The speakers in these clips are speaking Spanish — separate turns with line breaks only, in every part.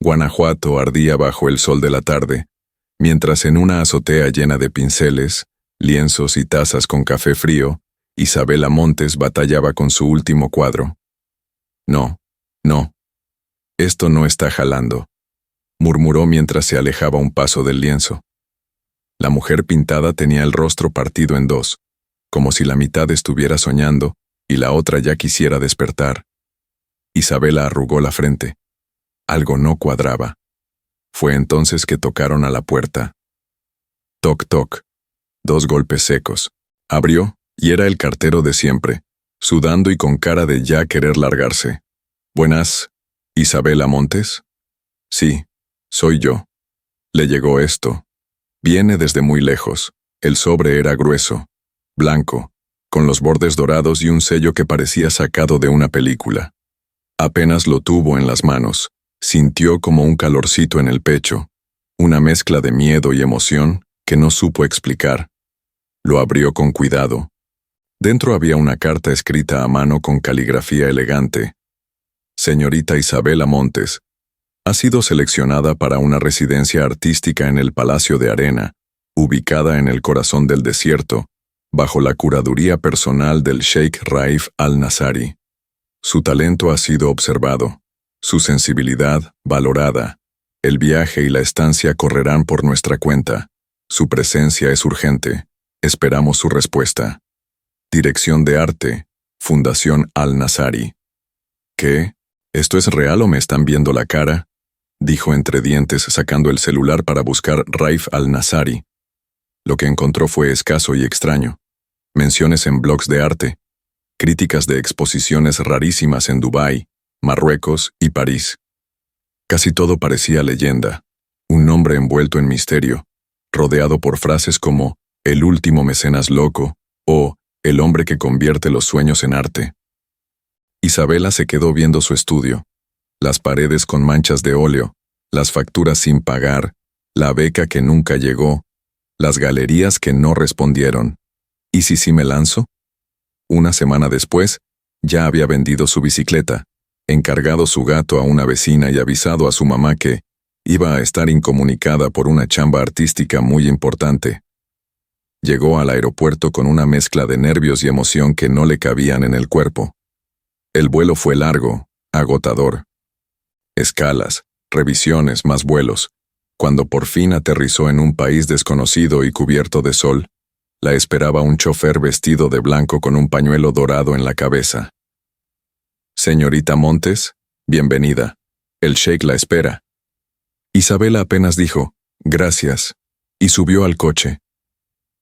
Guanajuato ardía bajo el sol de la tarde, mientras en una azotea llena de pinceles, lienzos y tazas con café frío, Isabela Montes batallaba con su último cuadro. No, no. Esto no está jalando, murmuró mientras se alejaba un paso del lienzo. La mujer pintada tenía el rostro partido en dos, como si la mitad estuviera soñando y la otra ya quisiera despertar. Isabela arrugó la frente. Algo no cuadraba. Fue entonces que tocaron a la puerta. Toc, toc. 2 golpes secos. Abrió, y era el cartero de siempre, sudando y con cara de ya querer largarse. «Buenas, ¿Isabela Montes?» «Sí, soy yo». Le llegó esto. Viene desde muy lejos. El sobre era grueso, blanco, con los bordes dorados y un sello que parecía sacado de una película. Apenas lo tuvo en las manos, sintió como un calorcito en el pecho, una mezcla de miedo y emoción que no supo explicar. Lo abrió con cuidado. Dentro había una carta escrita a mano con caligrafía elegante. «Señorita Isabela Montes, ha sido seleccionada para una residencia artística en el Palacio de Arena, ubicada en el corazón del desierto, bajo la curaduría personal del Sheikh Raif al-Nasari. Su talento ha sido observado, su sensibilidad valorada. El viaje y la estancia correrán por nuestra cuenta. Su presencia es urgente. Esperamos su respuesta. Dirección de Arte, Fundación Al-Nasari». «¿Qué? ¿Esto es real o me están viendo la cara?», dijo entre dientes sacando el celular para buscar Raif al-Nasari. Lo que encontró fue escaso y extraño. Menciones en blogs de arte, críticas de exposiciones rarísimas en Dubái, Marruecos y París. Casi todo parecía leyenda, un nombre envuelto en misterio, rodeado por frases como «el último mecenas loco» o «el hombre que convierte los sueños en arte». Isabela se quedó viendo su estudio, las paredes con manchas de óleo, las facturas sin pagar, la beca que nunca llegó, las galerías que no respondieron. ¿Y si sí me lanzo? Una semana después, ya había vendido su bicicleta, encargado su gato a una vecina y avisado a su mamá que iba a estar incomunicada por una chamba artística muy importante. Llegó al aeropuerto con una mezcla de nervios y emoción que no le cabían en el cuerpo. El vuelo fue largo, agotador. Escalas, revisiones, más vuelos. Cuando por fin aterrizó en un país desconocido y cubierto de sol, la esperaba un chofer vestido de blanco con un pañuelo dorado en la cabeza. «Señorita Montes, bienvenida. El sheik la espera». Isabela apenas dijo «gracias» y subió al coche.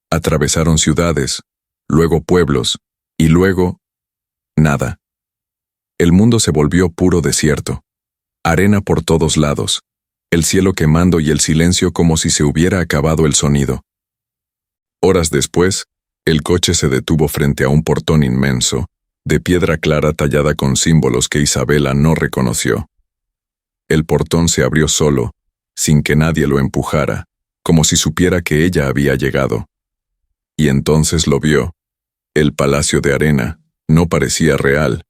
Atravesaron ciudades, luego pueblos, y luego nada. El mundo se volvió puro desierto. Arena por todos lados, el cielo quemando y el silencio como si se hubiera acabado el sonido. Horas después, el coche se detuvo frente a un portón inmenso, de piedra clara tallada con símbolos que Isabela no reconoció. El portón se abrió solo, sin que nadie lo empujara, como si supiera que ella había llegado. Y entonces lo vio. El Palacio de Arena no parecía real.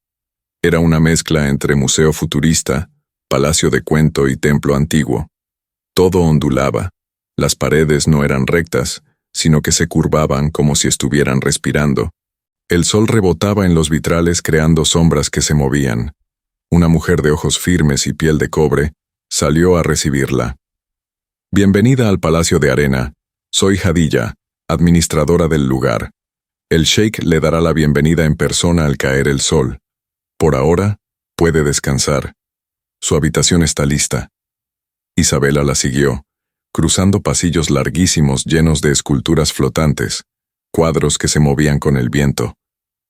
Era una mezcla entre museo futurista, palacio de cuento y templo antiguo. Todo ondulaba. Las paredes no eran rectas, sino que se curvaban como si estuvieran respirando. El sol rebotaba en los vitrales creando sombras que se movían. Una mujer de ojos firmes y piel de cobre salió a recibirla. «Bienvenida al Palacio de Arena. Soy Hadilla, administradora del lugar. El sheik le dará la bienvenida en persona al caer el sol. Por ahora, puede descansar. Su habitación está lista». Isabela la siguió, cruzando pasillos larguísimos llenos de esculturas flotantes, cuadros que se movían con el viento,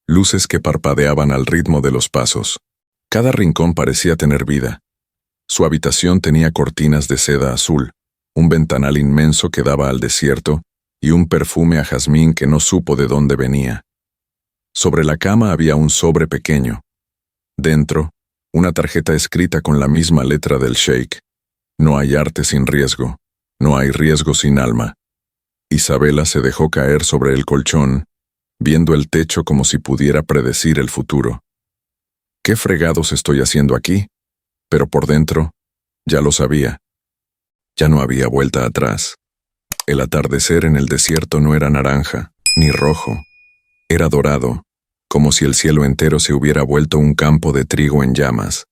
luces que parpadeaban al ritmo de los pasos. Cada rincón parecía tener vida. Su habitación tenía cortinas de seda azul, un ventanal inmenso que daba al desierto y un perfume a jazmín que no supo de dónde venía. Sobre la cama había un sobre pequeño. Dentro, una tarjeta escrita con la misma letra del sheik. No hay arte sin riesgo, no hay riesgo sin alma. Isabela se dejó caer sobre el colchón, viendo el techo como si pudiera predecir el futuro. ¿Qué fregados estoy haciendo aquí? Pero por dentro, Ya lo sabía. Ya no había vuelta atrás. El atardecer en el desierto no era naranja, ni rojo. Era dorado, como si el cielo entero se hubiera vuelto un campo de trigo en llamas.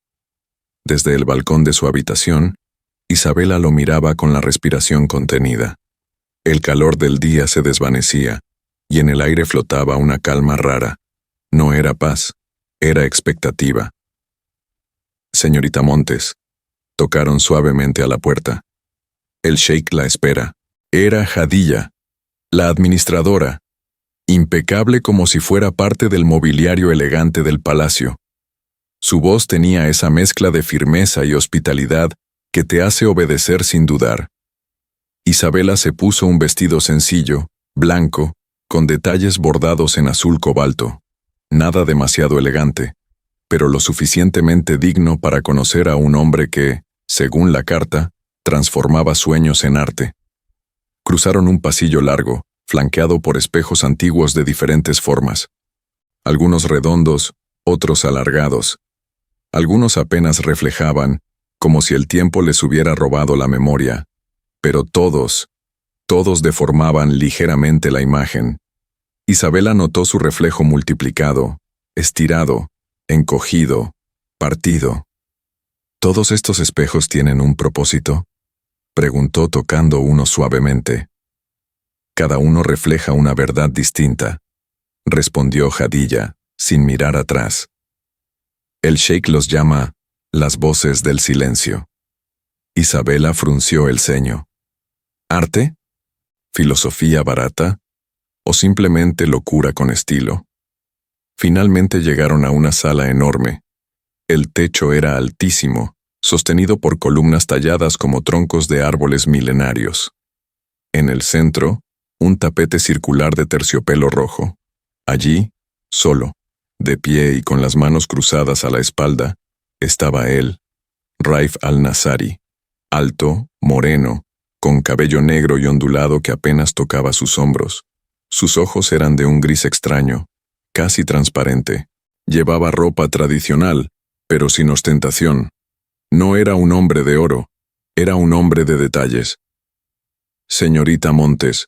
Desde el balcón de su habitación, Isabela lo miraba con la respiración contenida. El calor del día se desvanecía, y en el aire flotaba una calma rara. No era paz, era expectativa. Señorita Montes. Tocaron suavemente a la puerta. El sheik la espera. Era Jadilla, la administradora, impecable como si fuera parte del mobiliario elegante del palacio. Su voz tenía esa mezcla de firmeza y hospitalidad que te hace obedecer sin dudar. Isabela se puso un vestido sencillo, blanco, con detalles bordados en azul cobalto. Nada demasiado elegante, pero lo suficientemente digno para conocer a un hombre que, según la carta, transformaba sueños en arte. Cruzaron un pasillo largo, flanqueado por espejos antiguos de diferentes formas. Algunos redondos, otros alargados. Algunos apenas reflejaban, como si el tiempo les hubiera robado la memoria. Pero todos deformaban ligeramente la imagen. Isabela notó su reflejo multiplicado, estirado, encogido, partido. ¿Todos estos espejos tienen un propósito?, preguntó tocando uno suavemente. Cada uno refleja una verdad distinta, respondió Jadilla, sin mirar atrás. El sheik los llama las voces del silencio. Isabela frunció el ceño. ¿Arte? ¿Filosofía barata? ¿O simplemente locura con estilo? Finalmente llegaron a una sala enorme. El techo era altísimo, sostenido por columnas talladas como troncos de árboles milenarios. En el centro, un tapete circular de terciopelo rojo. Allí, solo, de pie y con las manos cruzadas a la espalda, estaba él, Raif al-Nazari, alto, moreno, con cabello negro y ondulado que apenas tocaba sus hombros. Sus ojos eran de un gris extraño, casi transparente. Llevaba ropa tradicional, pero sin ostentación. No era un hombre de oro, era un hombre de detalles. Señorita Montes,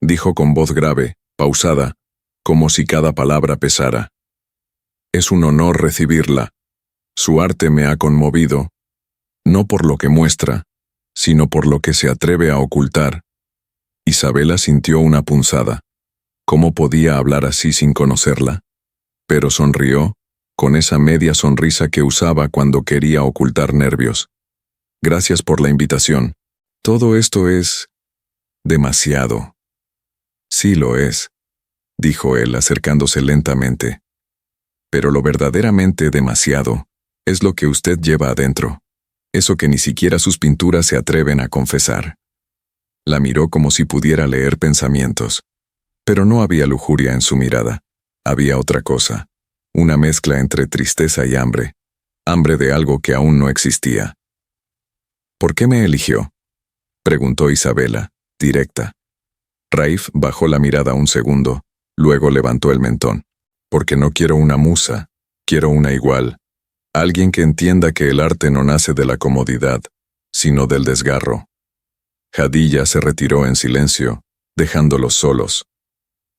dijo con voz grave, pausada, como si cada palabra pesara. Es un honor recibirla. Su arte me ha conmovido, no por lo que muestra, sino por lo que se atreve a ocultar. Isabela sintió una punzada. ¿Cómo podía hablar así sin conocerla? Pero sonrió, con esa media sonrisa que usaba cuando quería ocultar nervios. Gracias por la invitación. Todo esto es demasiado. Sí lo es, dijo él acercándose lentamente. Pero lo verdaderamente demasiado es lo que usted lleva adentro, eso que ni siquiera sus pinturas se atreven a confesar. La miró como si pudiera leer pensamientos. Pero no había lujuria en su mirada. Había otra cosa, una mezcla entre tristeza y hambre de algo que aún no existía. ¿Por qué me eligió?, preguntó Isabela, directa. Raif bajó la mirada un segundo, luego levantó el mentón. Porque no quiero una musa, quiero una igual. Alguien que entienda que el arte no nace de la comodidad, sino del desgarro. Jadilla se retiró en silencio, dejándolos solos.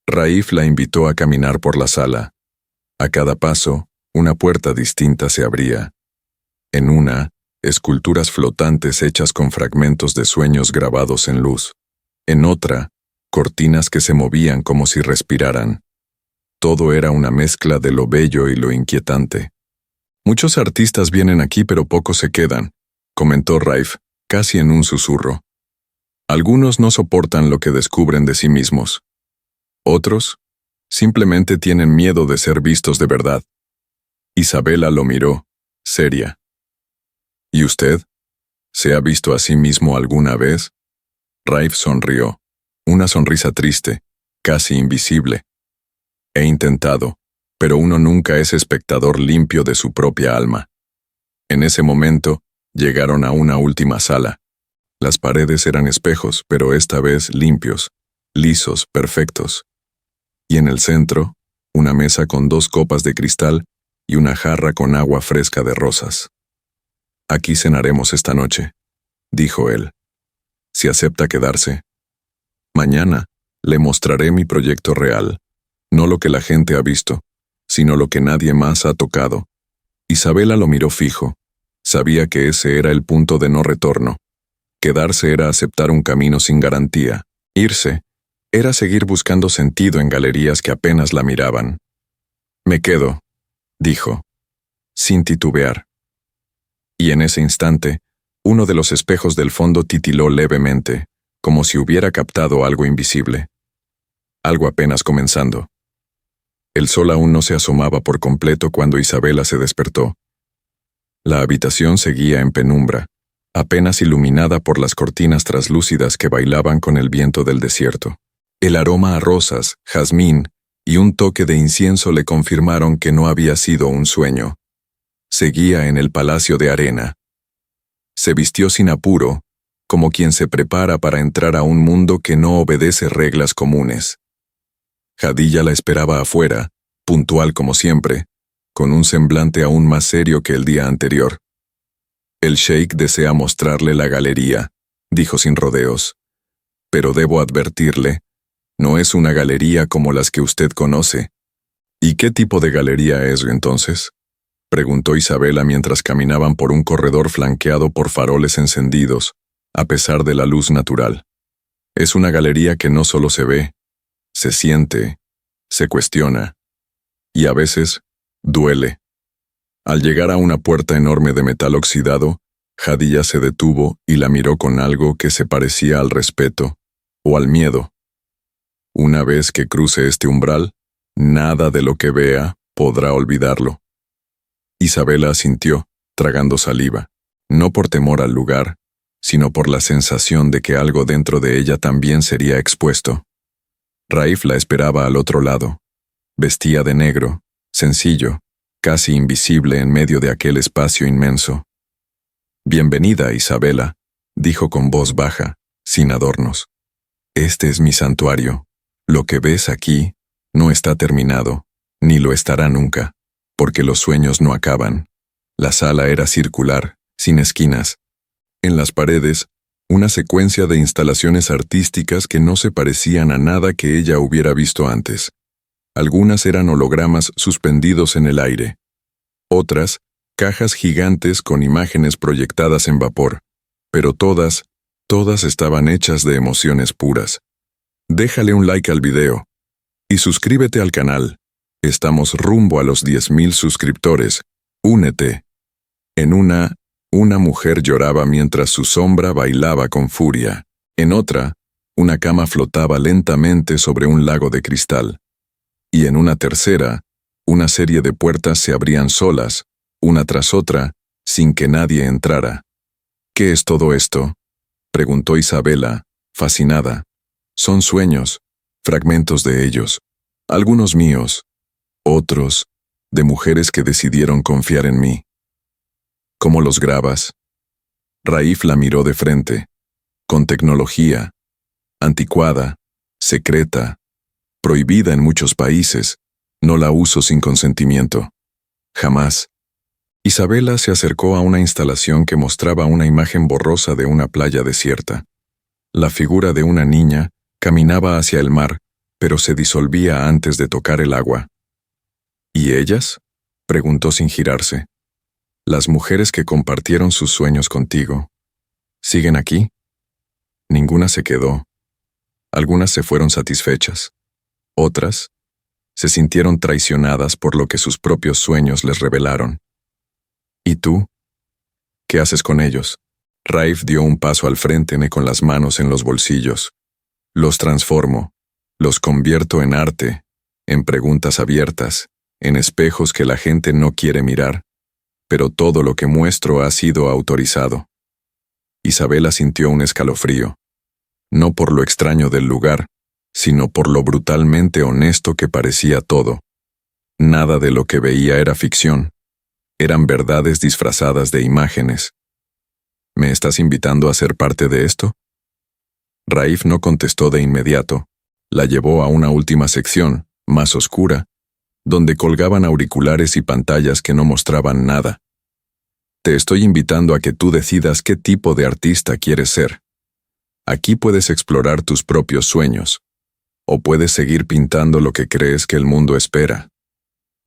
Raif la invitó a caminar por la sala. A cada paso, una puerta distinta se abría. En una, esculturas flotantes hechas con fragmentos de sueños grabados en luz. En otra, cortinas que se movían como si respiraran. Todo era una mezcla de lo bello y lo inquietante. Muchos artistas vienen aquí pero pocos se quedan, comentó Raif, casi en un susurro. Algunos no soportan lo que descubren de sí mismos. Otros, simplemente tienen miedo de ser vistos de verdad. Isabela lo miró, seria. ¿Y usted? ¿Se ha visto a sí mismo alguna vez? Raif sonrió, una sonrisa triste, casi invisible. He intentado, pero uno nunca es espectador limpio de su propia alma. En ese momento, llegaron a una última sala. Las paredes eran espejos, pero esta vez limpios, lisos, perfectos. Y en el centro, una mesa con 2 copas de cristal y una jarra con agua fresca de rosas. Aquí cenaremos esta noche, dijo él. Si acepta quedarse. Mañana le mostraré mi proyecto real, no lo que la gente ha visto, sino lo que nadie más ha tocado. Isabela lo miró fijo. Sabía que ese era el punto de no retorno. Quedarse era aceptar un camino sin garantía. Irse era seguir buscando sentido en galerías que apenas la miraban. Me quedo, dijo, sin titubear. Y en ese instante, uno de los espejos del fondo titiló levemente, como si hubiera captado algo invisible. Algo apenas comenzando. El sol aún no se asomaba por completo cuando Isabela se despertó. La habitación seguía en penumbra, apenas iluminada por las cortinas traslúcidas que bailaban con el viento del desierto. El aroma a rosas, jazmín y un toque de incienso le confirmaron que no había sido un sueño. Seguía en el palacio de arena. Se vistió sin apuro, como quien se prepara para entrar a un mundo que no obedece reglas comunes. Jadilla la esperaba afuera, puntual como siempre, con un semblante aún más serio que el día anterior. El sheik desea mostrarle la galería, dijo sin rodeos. Pero debo advertirle, no es una galería como las que usted conoce. ¿Y qué tipo de galería es entonces?, preguntó Isabela mientras caminaban por un corredor flanqueado por faroles encendidos, a pesar de la luz natural. Es una galería que no solo se ve, se siente, se cuestiona, y a veces duele. Al llegar a una puerta enorme de metal oxidado, Jadilla se detuvo y la miró con algo que se parecía al respeto, o al miedo. Una vez que cruce este umbral, nada de lo que vea podrá olvidarlo. Isabela asintió, tragando saliva, no por temor al lugar, sino por la sensación de que algo dentro de ella también sería expuesto. Raif la esperaba al otro lado. Vestía de negro, sencillo, casi invisible en medio de aquel espacio inmenso. «Bienvenida, Isabela», dijo con voz baja, sin adornos. «Este es mi santuario. Lo que ves aquí no está terminado, ni lo estará nunca, porque los sueños no acaban». La sala era circular, sin esquinas. En las paredes, una secuencia de instalaciones artísticas que no se parecían a nada que ella hubiera visto antes. Algunas eran hologramas suspendidos en el aire. Otras, cajas gigantes con imágenes proyectadas en vapor. Pero todas estaban hechas de emociones puras. Déjale un like al video. Y suscríbete al canal. Estamos rumbo a los 10,000 suscriptores. Únete. En una mujer lloraba mientras su sombra bailaba con furia. En otra, una cama flotaba lentamente sobre un lago de cristal. Y en una tercera, una serie de puertas se abrían solas, una tras otra, sin que nadie entrara. «¿Qué es todo esto?», preguntó Isabela, fascinada. «Son sueños, fragmentos de ellos, algunos míos, otros, de mujeres que decidieron confiar en mí». «¿Cómo los grabas?». Raif la miró de frente. «Con tecnología, anticuada, secreta, prohibida en muchos países. No la uso sin consentimiento. Jamás». Isabela se acercó a una instalación que mostraba una imagen borrosa de una playa desierta. La figura de una niña caminaba hacia el mar, pero se disolvía antes de tocar el agua. «¿Y ellas?», preguntó sin girarse. «Las mujeres que compartieron sus sueños contigo. ¿Siguen aquí?». Ninguna se quedó. Algunas se fueron satisfechas. Otras se sintieron traicionadas por lo que sus propios sueños les revelaron. «¿Y tú? ¿Qué haces con ellos?». Raif dio un paso al frente con las manos en los bolsillos. «Los transformo. Los convierto en arte, en preguntas abiertas, en espejos que la gente no quiere mirar. Pero todo lo que muestro ha sido autorizado». Isabela sintió un escalofrío. No por lo extraño del lugar, sino por lo brutalmente honesto que parecía todo. Nada de lo que veía era ficción. Eran verdades disfrazadas de imágenes. «¿Me estás invitando a ser parte de esto?». Raif no contestó de inmediato. La llevó a una última sección, más oscura, donde colgaban auriculares y pantallas que no mostraban nada. Te estoy invitando a que tú decidas qué tipo de artista quieres ser. Aquí puedes explorar tus propios sueños, o puedes seguir pintando lo que crees que el mundo espera.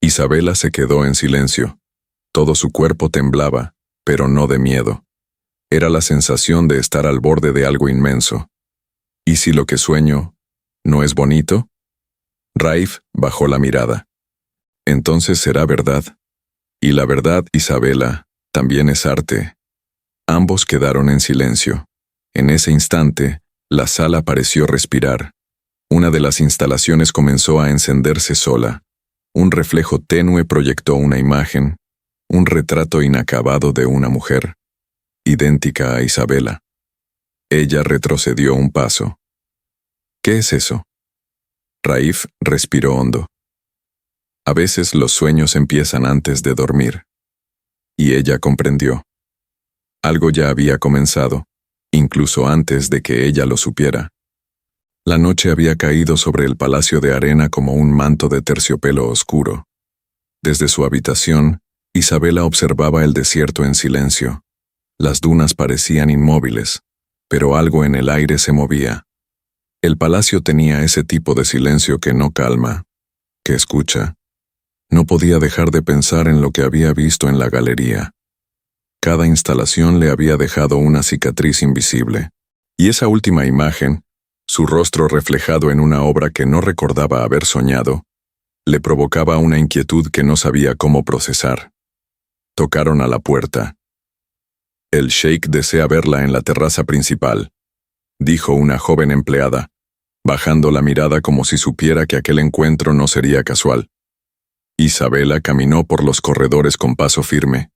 Isabela se quedó en silencio. Todo su cuerpo temblaba, pero no de miedo. Era la sensación de estar al borde de algo inmenso. ¿Y si lo que sueño no es bonito? Raif bajó la mirada. Entonces será verdad. Y la verdad, Isabela, también es arte. Ambos quedaron en silencio. En ese instante, la sala pareció respirar. Una de las instalaciones comenzó a encenderse sola. Un reflejo tenue proyectó una imagen, un retrato inacabado de una mujer, idéntica a Isabela. Ella retrocedió un paso. ¿Qué es eso? Raif respiró hondo. A veces los sueños empiezan antes de dormir. Y ella comprendió. Algo ya había comenzado, incluso antes de que ella lo supiera. La noche había caído sobre el palacio de arena como un manto de terciopelo oscuro. Desde su habitación, Isabela observaba el desierto en silencio. Las dunas parecían inmóviles, pero algo en el aire se movía. El palacio tenía ese tipo de silencio que no calma, que escucha. No podía dejar de pensar en lo que había visto en la galería. Cada instalación le había dejado una cicatriz invisible. Y esa última imagen, su rostro reflejado en una obra que no recordaba haber soñado, le provocaba una inquietud que no sabía cómo procesar. Tocaron a la puerta. El sheik desea verla en la terraza principal, dijo una joven empleada, bajando la mirada como si supiera que aquel encuentro no sería casual. Isabela caminó por los corredores con paso firme.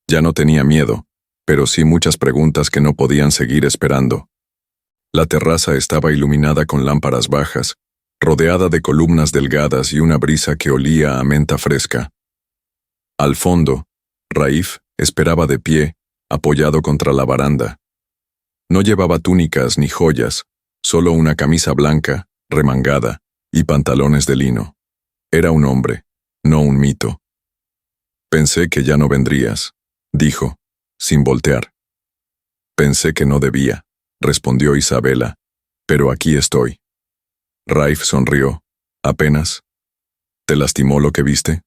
Ya no tenía miedo, pero sí muchas preguntas que no podían seguir esperando. La terraza estaba iluminada con lámparas bajas, rodeada de columnas delgadas y una brisa que olía a menta fresca. Al fondo, Raif esperaba de pie, apoyado contra la baranda. No llevaba túnicas ni joyas, solo una camisa blanca, remangada, y pantalones de lino. Era un hombre, no un mito. Pensé que ya no vendrías, dijo, sin voltear. Pensé que no debía, respondió Isabela, pero aquí estoy. Raif sonrió. ¿Apenas? ¿Te lastimó lo que viste?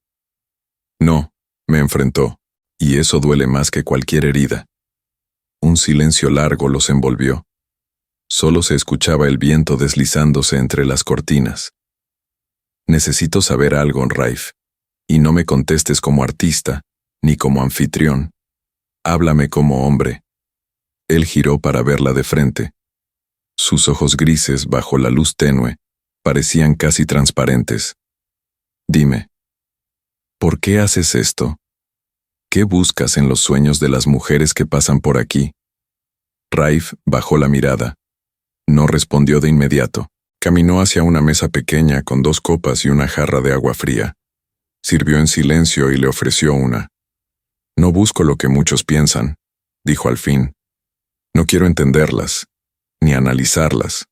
No, me enfrentó, y eso duele más que cualquier herida. Un silencio largo los envolvió. Solo se escuchaba el viento deslizándose entre las cortinas. Necesito saber algo, Raif, y no me contestes como artista, ni como anfitrión. Háblame como hombre. Él giró para verla de frente. Sus ojos grises, bajo la luz tenue, parecían casi transparentes. Dime, ¿por qué haces esto? ¿Qué buscas en los sueños de las mujeres que pasan por aquí? Raif bajó la mirada. No respondió de inmediato. Caminó hacia una mesa pequeña con 2 copas y una jarra de agua fría. Sirvió en silencio y le ofreció una. No busco lo que muchos piensan, dijo al fin. No quiero entenderlas, ni analizarlas.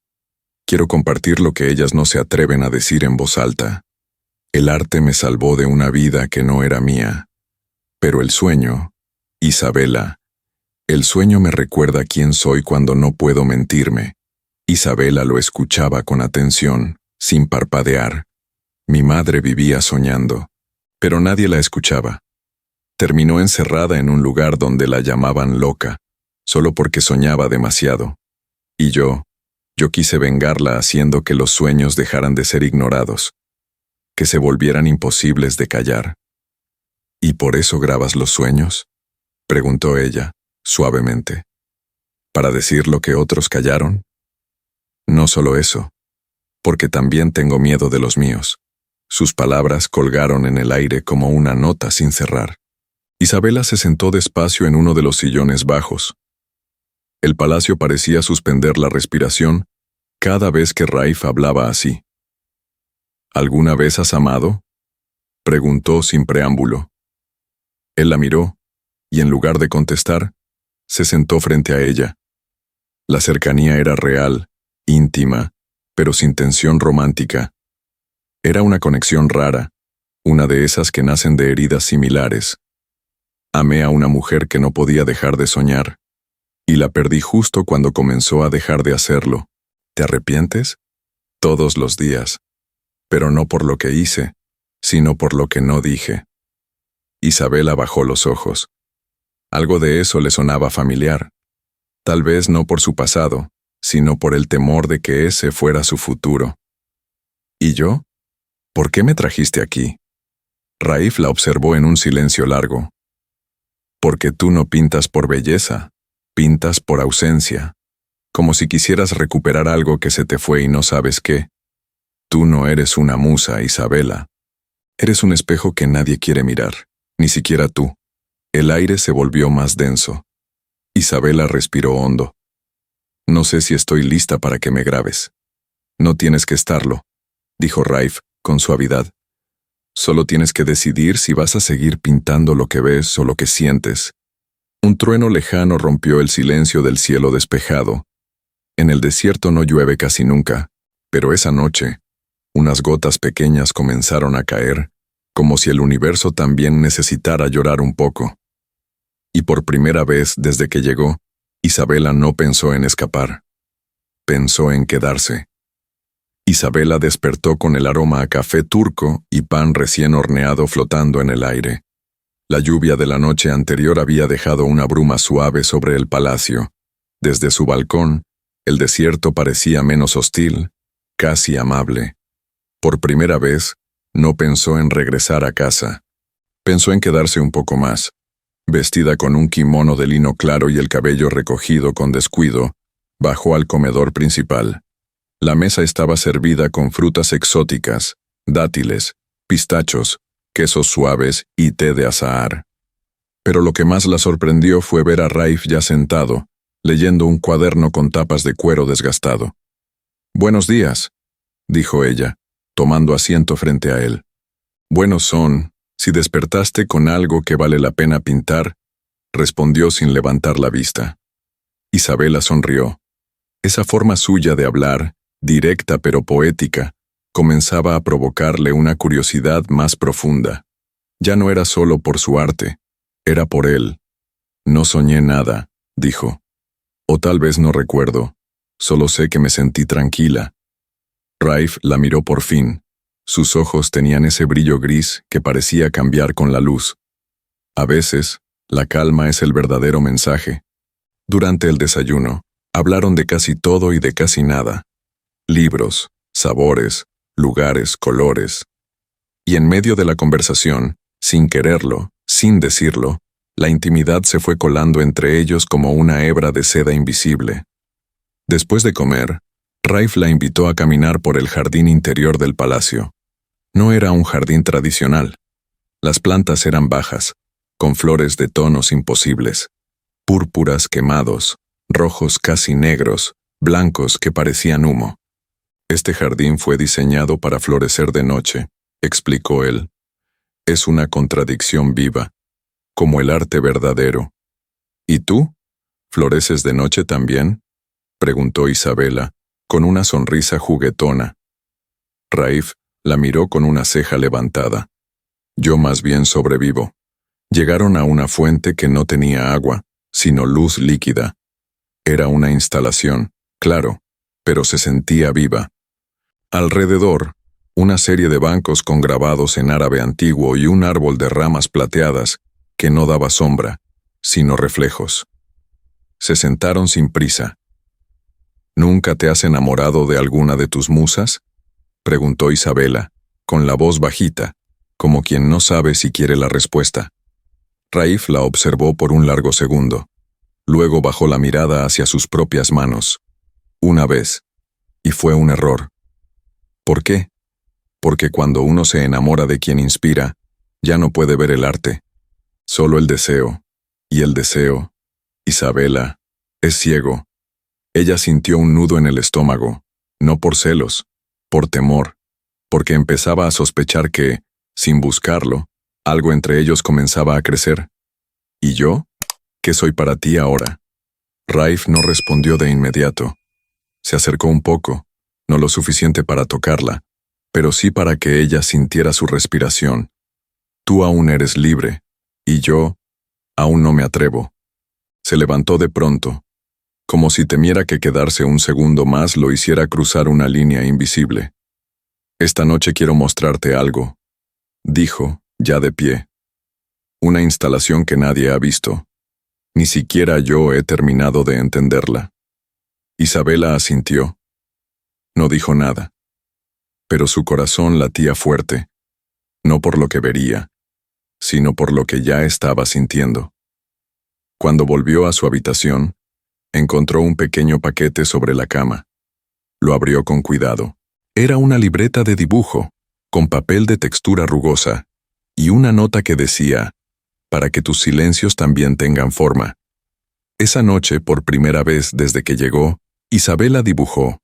Quiero compartir lo que ellas no se atreven a decir en voz alta. El arte me salvó de una vida que no era mía. Pero el sueño, Isabela, el sueño me recuerda quién soy cuando no puedo mentirme. Isabela lo escuchaba con atención, sin parpadear. Mi madre vivía soñando, pero nadie la escuchaba. Terminó encerrada en un lugar donde la llamaban loca, solo porque soñaba demasiado. Y yo quise vengarla haciendo que los sueños dejaran de ser ignorados, que se volvieran imposibles de callar. ¿Y por eso grabas los sueños?, preguntó ella, suavemente. ¿Para decir lo que otros callaron? No solo eso, porque también tengo miedo de los míos. Sus palabras colgaron en el aire como una nota sin cerrar. Isabela se sentó despacio en uno de los sillones bajos. El palacio parecía suspender la respiración cada vez que Raif hablaba así. ¿Alguna vez has amado?, preguntó sin preámbulo. Él la miró, y en lugar de contestar, se sentó frente a ella. La cercanía era real, íntima, pero sin tensión romántica. Era una conexión rara, una de esas que nacen de heridas similares. Amé a una mujer que no podía dejar de soñar, y la perdí justo cuando comenzó a dejar de hacerlo. ¿Te arrepientes? Todos los días. Pero no por lo que hice, sino por lo que no dije. Isabela bajó los ojos. Algo de eso le sonaba familiar. Tal vez no por su pasado, sino por el temor de que ese fuera su futuro. ¿Y yo? ¿Por qué me trajiste aquí? Raif la observó en un silencio largo. Porque tú no pintas por belleza, pintas por ausencia, como si quisieras recuperar algo que se te fue y no sabes qué. Tú no eres una musa, Isabela. Eres un espejo que nadie quiere mirar, ni siquiera tú. El aire se volvió más denso. Isabela respiró hondo. No sé si estoy lista para que me grabes. No tienes que estarlo, dijo Raif con suavidad. Solo tienes que decidir si vas a seguir pintando lo que ves o lo que sientes. Un trueno lejano rompió el silencio del cielo despejado. En el desierto no llueve casi nunca, pero esa noche, unas gotas pequeñas comenzaron a caer, como si el universo también necesitara llorar un poco. Y por primera vez desde que llegó, Isabela no pensó en escapar. Pensó en quedarse. Isabela despertó con el aroma a café turco y pan recién horneado flotando en el aire. La lluvia de la noche anterior había dejado una bruma suave sobre el palacio. Desde su balcón, el desierto parecía menos hostil, casi amable. Por primera vez, no pensó en regresar a casa. Pensó en quedarse un poco más. Vestida con un kimono de lino claro y el cabello recogido con descuido, bajó al comedor principal. La mesa estaba servida con frutas exóticas, dátiles, pistachos, quesos suaves y té de azahar. Pero lo que más la sorprendió fue ver a Raif ya sentado, leyendo un cuaderno con tapas de cuero desgastado. «Buenos días», dijo ella, tomando asiento frente a él. «Buenos son, si despertaste con algo que vale la pena pintar», respondió sin levantar la vista. Isabela sonrió. Esa forma suya de hablar, directa pero poética, comenzaba a provocarle una curiosidad más profunda. Ya no era solo por su arte, era por él. «No soñé nada», dijo. «O tal vez no recuerdo, solo sé que me sentí tranquila». Raif la miró por fin. Sus ojos tenían ese brillo gris que parecía cambiar con la luz. A veces, la calma es el verdadero mensaje. Durante el desayuno, hablaron de casi todo y de casi nada. Libros, sabores, lugares, colores. Y en medio de la conversación, sin quererlo, sin decirlo, la intimidad se fue colando entre ellos como una hebra de seda invisible. Después de comer, Raif la invitó a caminar por el jardín interior del palacio. No era un jardín tradicional. Las plantas eran bajas, con flores de tonos imposibles, púrpuras quemados, rojos casi negros, blancos que parecían humo. «Este jardín fue diseñado para florecer de noche», explicó él. «Es una contradicción viva, como el arte verdadero». «¿Y tú? ¿Floreces de noche también?», preguntó Isabela, con una sonrisa juguetona. Raif la miró con una ceja levantada. «Yo más bien sobrevivo». Llegaron a una fuente que no tenía agua, sino luz líquida. Era una instalación, claro, pero se sentía viva. Alrededor, una serie de bancos con grabados en árabe antiguo y un árbol de ramas plateadas que no daba sombra, sino reflejos. Se sentaron sin prisa. «¿Nunca te has enamorado de alguna de tus musas?», preguntó Isabela, con la voz bajita, como quien no sabe si quiere la respuesta. Raif la observó por un largo segundo. Luego bajó la mirada hacia sus propias manos. Una vez. Y fue un error. ¿Por qué? Porque cuando uno se enamora de quien inspira, ya no puede ver el arte. Solo el deseo. Y el deseo, Isabela, es ciego. Ella sintió un nudo en el estómago, no por celos, por temor, porque empezaba a sospechar que, sin buscarlo, algo entre ellos comenzaba a crecer. ¿Y yo? ¿Qué soy para ti ahora? Raif no respondió de inmediato. Se acercó un poco, no lo suficiente para tocarla, pero sí para que ella sintiera su respiración. «Tú aún eres libre, y yo, Aún no me atrevo. Se levantó de pronto, como si temiera que quedarse un segundo más lo hiciera cruzar una línea invisible. Esta noche quiero mostrarte algo, dijo, ya de pie. Una instalación que nadie ha visto. Ni siquiera yo he terminado de entenderla. Isabela asintió. No dijo nada. Pero su corazón latía fuerte, no por lo que vería, sino por lo que ya estaba sintiendo. Cuando volvió a su habitación, encontró un pequeño paquete sobre la cama. Lo abrió con cuidado. Era una libreta de dibujo, con papel de textura rugosa, y una nota que decía, para que tus silencios también tengan forma. Esa noche, por primera vez desde que llegó, Isabela dibujó,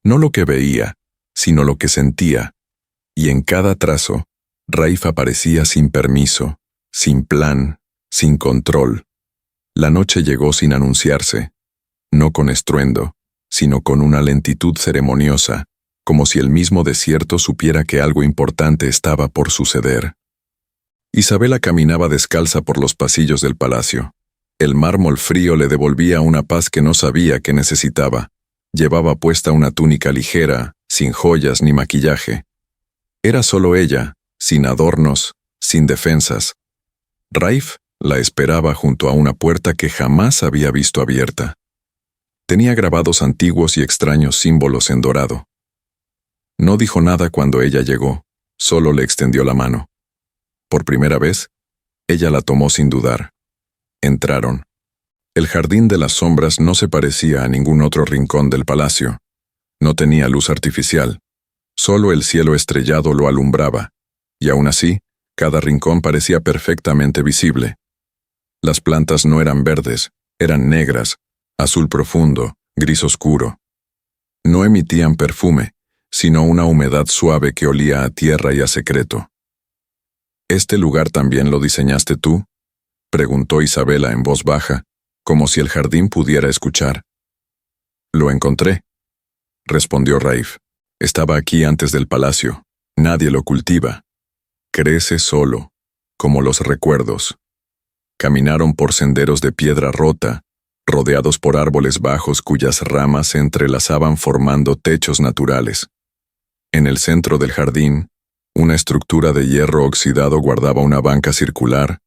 no lo que veía, sino lo que sentía, y en cada trazo, Raif aparecía sin permiso, sin plan, sin control. La noche llegó sin anunciarse, no con estruendo, sino con una lentitud ceremoniosa, como si el mismo desierto supiera que algo importante estaba por suceder. Isabela caminaba descalza por los pasillos del palacio. El mármol frío le devolvía una paz que no sabía que necesitaba. Llevaba puesta una túnica ligera, sin joyas ni maquillaje. Era solo ella, sin adornos, sin defensas. Raif la esperaba junto a una puerta que jamás había visto abierta. Tenía grabados antiguos y extraños símbolos en dorado. No dijo nada cuando ella llegó, solo le extendió la mano. Por primera vez, ella la tomó sin dudar. Entraron. El jardín de las sombras no se parecía a ningún otro rincón del palacio. No tenía luz artificial. Solo el cielo estrellado lo alumbraba, y aún así, cada rincón parecía perfectamente visible. Las plantas no eran verdes, eran negras, azul profundo, gris oscuro. No emitían perfume, sino una humedad suave que olía a tierra y a secreto. ¿Este lugar también lo diseñaste tú?, preguntó Isabela en voz baja, como si el jardín pudiera escuchar. Lo encontré, respondió Raif. Estaba aquí antes del palacio. Nadie lo cultiva. Crece solo, como los recuerdos. Caminaron por senderos de piedra rota, rodeados por árboles bajos cuyas ramas se entrelazaban formando techos naturales. En el centro del jardín, una estructura de hierro oxidado guardaba una banca circular.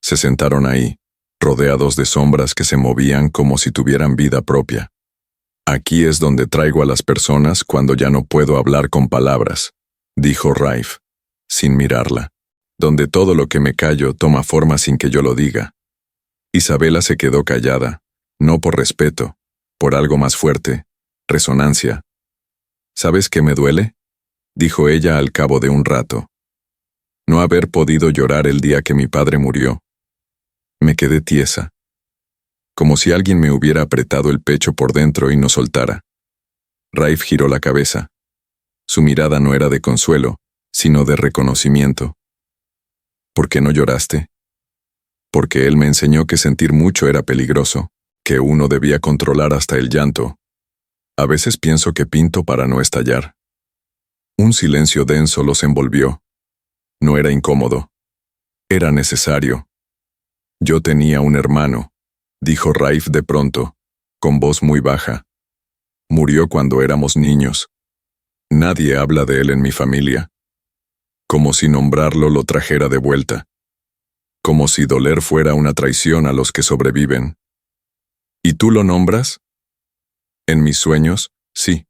Se sentaron ahí, rodeados de sombras que se movían como si tuvieran vida propia. Aquí es donde traigo a las personas cuando ya no puedo hablar con palabras, dijo Raif, sin mirarla. Donde todo lo que me callo toma forma sin que yo lo diga. Isabela se quedó callada, no por respeto, por algo más fuerte, resonancia. ¿Sabes qué me duele?, dijo ella al cabo de un rato. No haber podido llorar el día que mi padre murió. Me quedé tiesa, como si alguien me hubiera apretado el pecho por dentro y no soltara. Raif giró la cabeza. Su mirada no era de consuelo, sino de reconocimiento. ¿Por qué no lloraste? Porque él me enseñó que sentir mucho era peligroso, que uno debía controlar hasta el llanto. A veces pienso que pinto para no estallar. Un silencio denso los envolvió. No era incómodo. Era necesario. Yo tenía un hermano, dijo Raif de pronto, con voz muy baja. Murió cuando éramos niños. Nadie habla de él en mi familia. Como si nombrarlo lo trajera de vuelta. Como si doler fuera una traición a los que sobreviven. ¿Y tú lo nombras? En mis sueños, sí.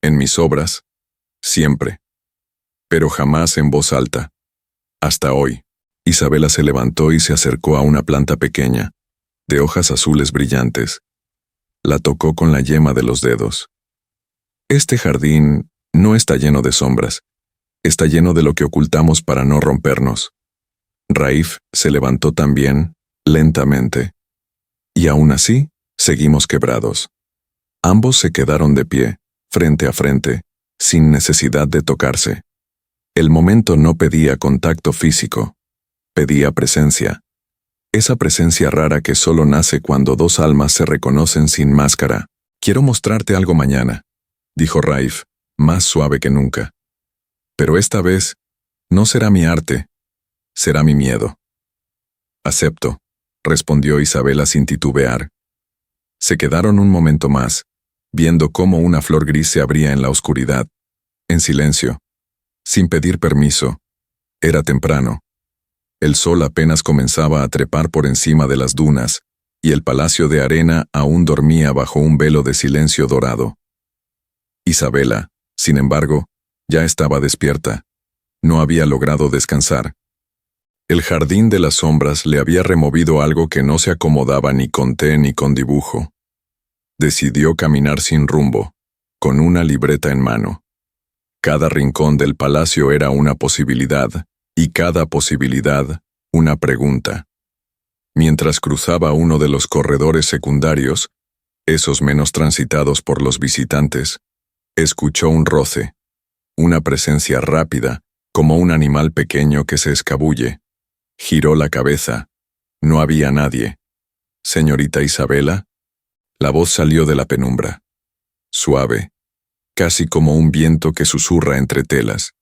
En mis obras, siempre. Pero jamás en voz alta. Hasta hoy. Isabela se levantó y se acercó a una planta pequeña, de hojas azules brillantes. La tocó con la yema de los dedos. Este jardín no está lleno de sombras. Está lleno de lo que ocultamos para no rompernos. Raif se levantó también, lentamente. Y aún así, seguimos quebrados. Ambos se quedaron de pie, frente a frente, sin necesidad de tocarse. El momento no pedía contacto físico, pedía presencia. Esa presencia rara que solo nace cuando dos almas se reconocen sin máscara. Quiero mostrarte algo mañana, dijo Raif, más suave que nunca. Pero esta vez, no será mi arte, será mi miedo. Acepto, respondió Isabela sin titubear. Se quedaron un momento más, viendo cómo una flor gris se abría en la oscuridad, en silencio, sin pedir permiso. Era temprano. El sol apenas comenzaba a trepar por encima de las dunas, y el palacio de arena aún dormía bajo un velo de silencio dorado. Isabela, sin embargo, ya estaba despierta. No había logrado descansar. El jardín de las sombras le había removido algo que no se acomodaba ni con té ni con dibujo. Decidió caminar sin rumbo, con una libreta en mano. Cada rincón del palacio era una posibilidad, y cada posibilidad, una pregunta. Mientras cruzaba uno de los corredores secundarios, esos menos transitados por los visitantes, escuchó un roce, una presencia rápida, como un animal pequeño que se escabulle. Giró la cabeza. No había nadie. «¿Señorita Isabela?» La voz salió de la penumbra. Suave, casi como un viento que susurra entre telas.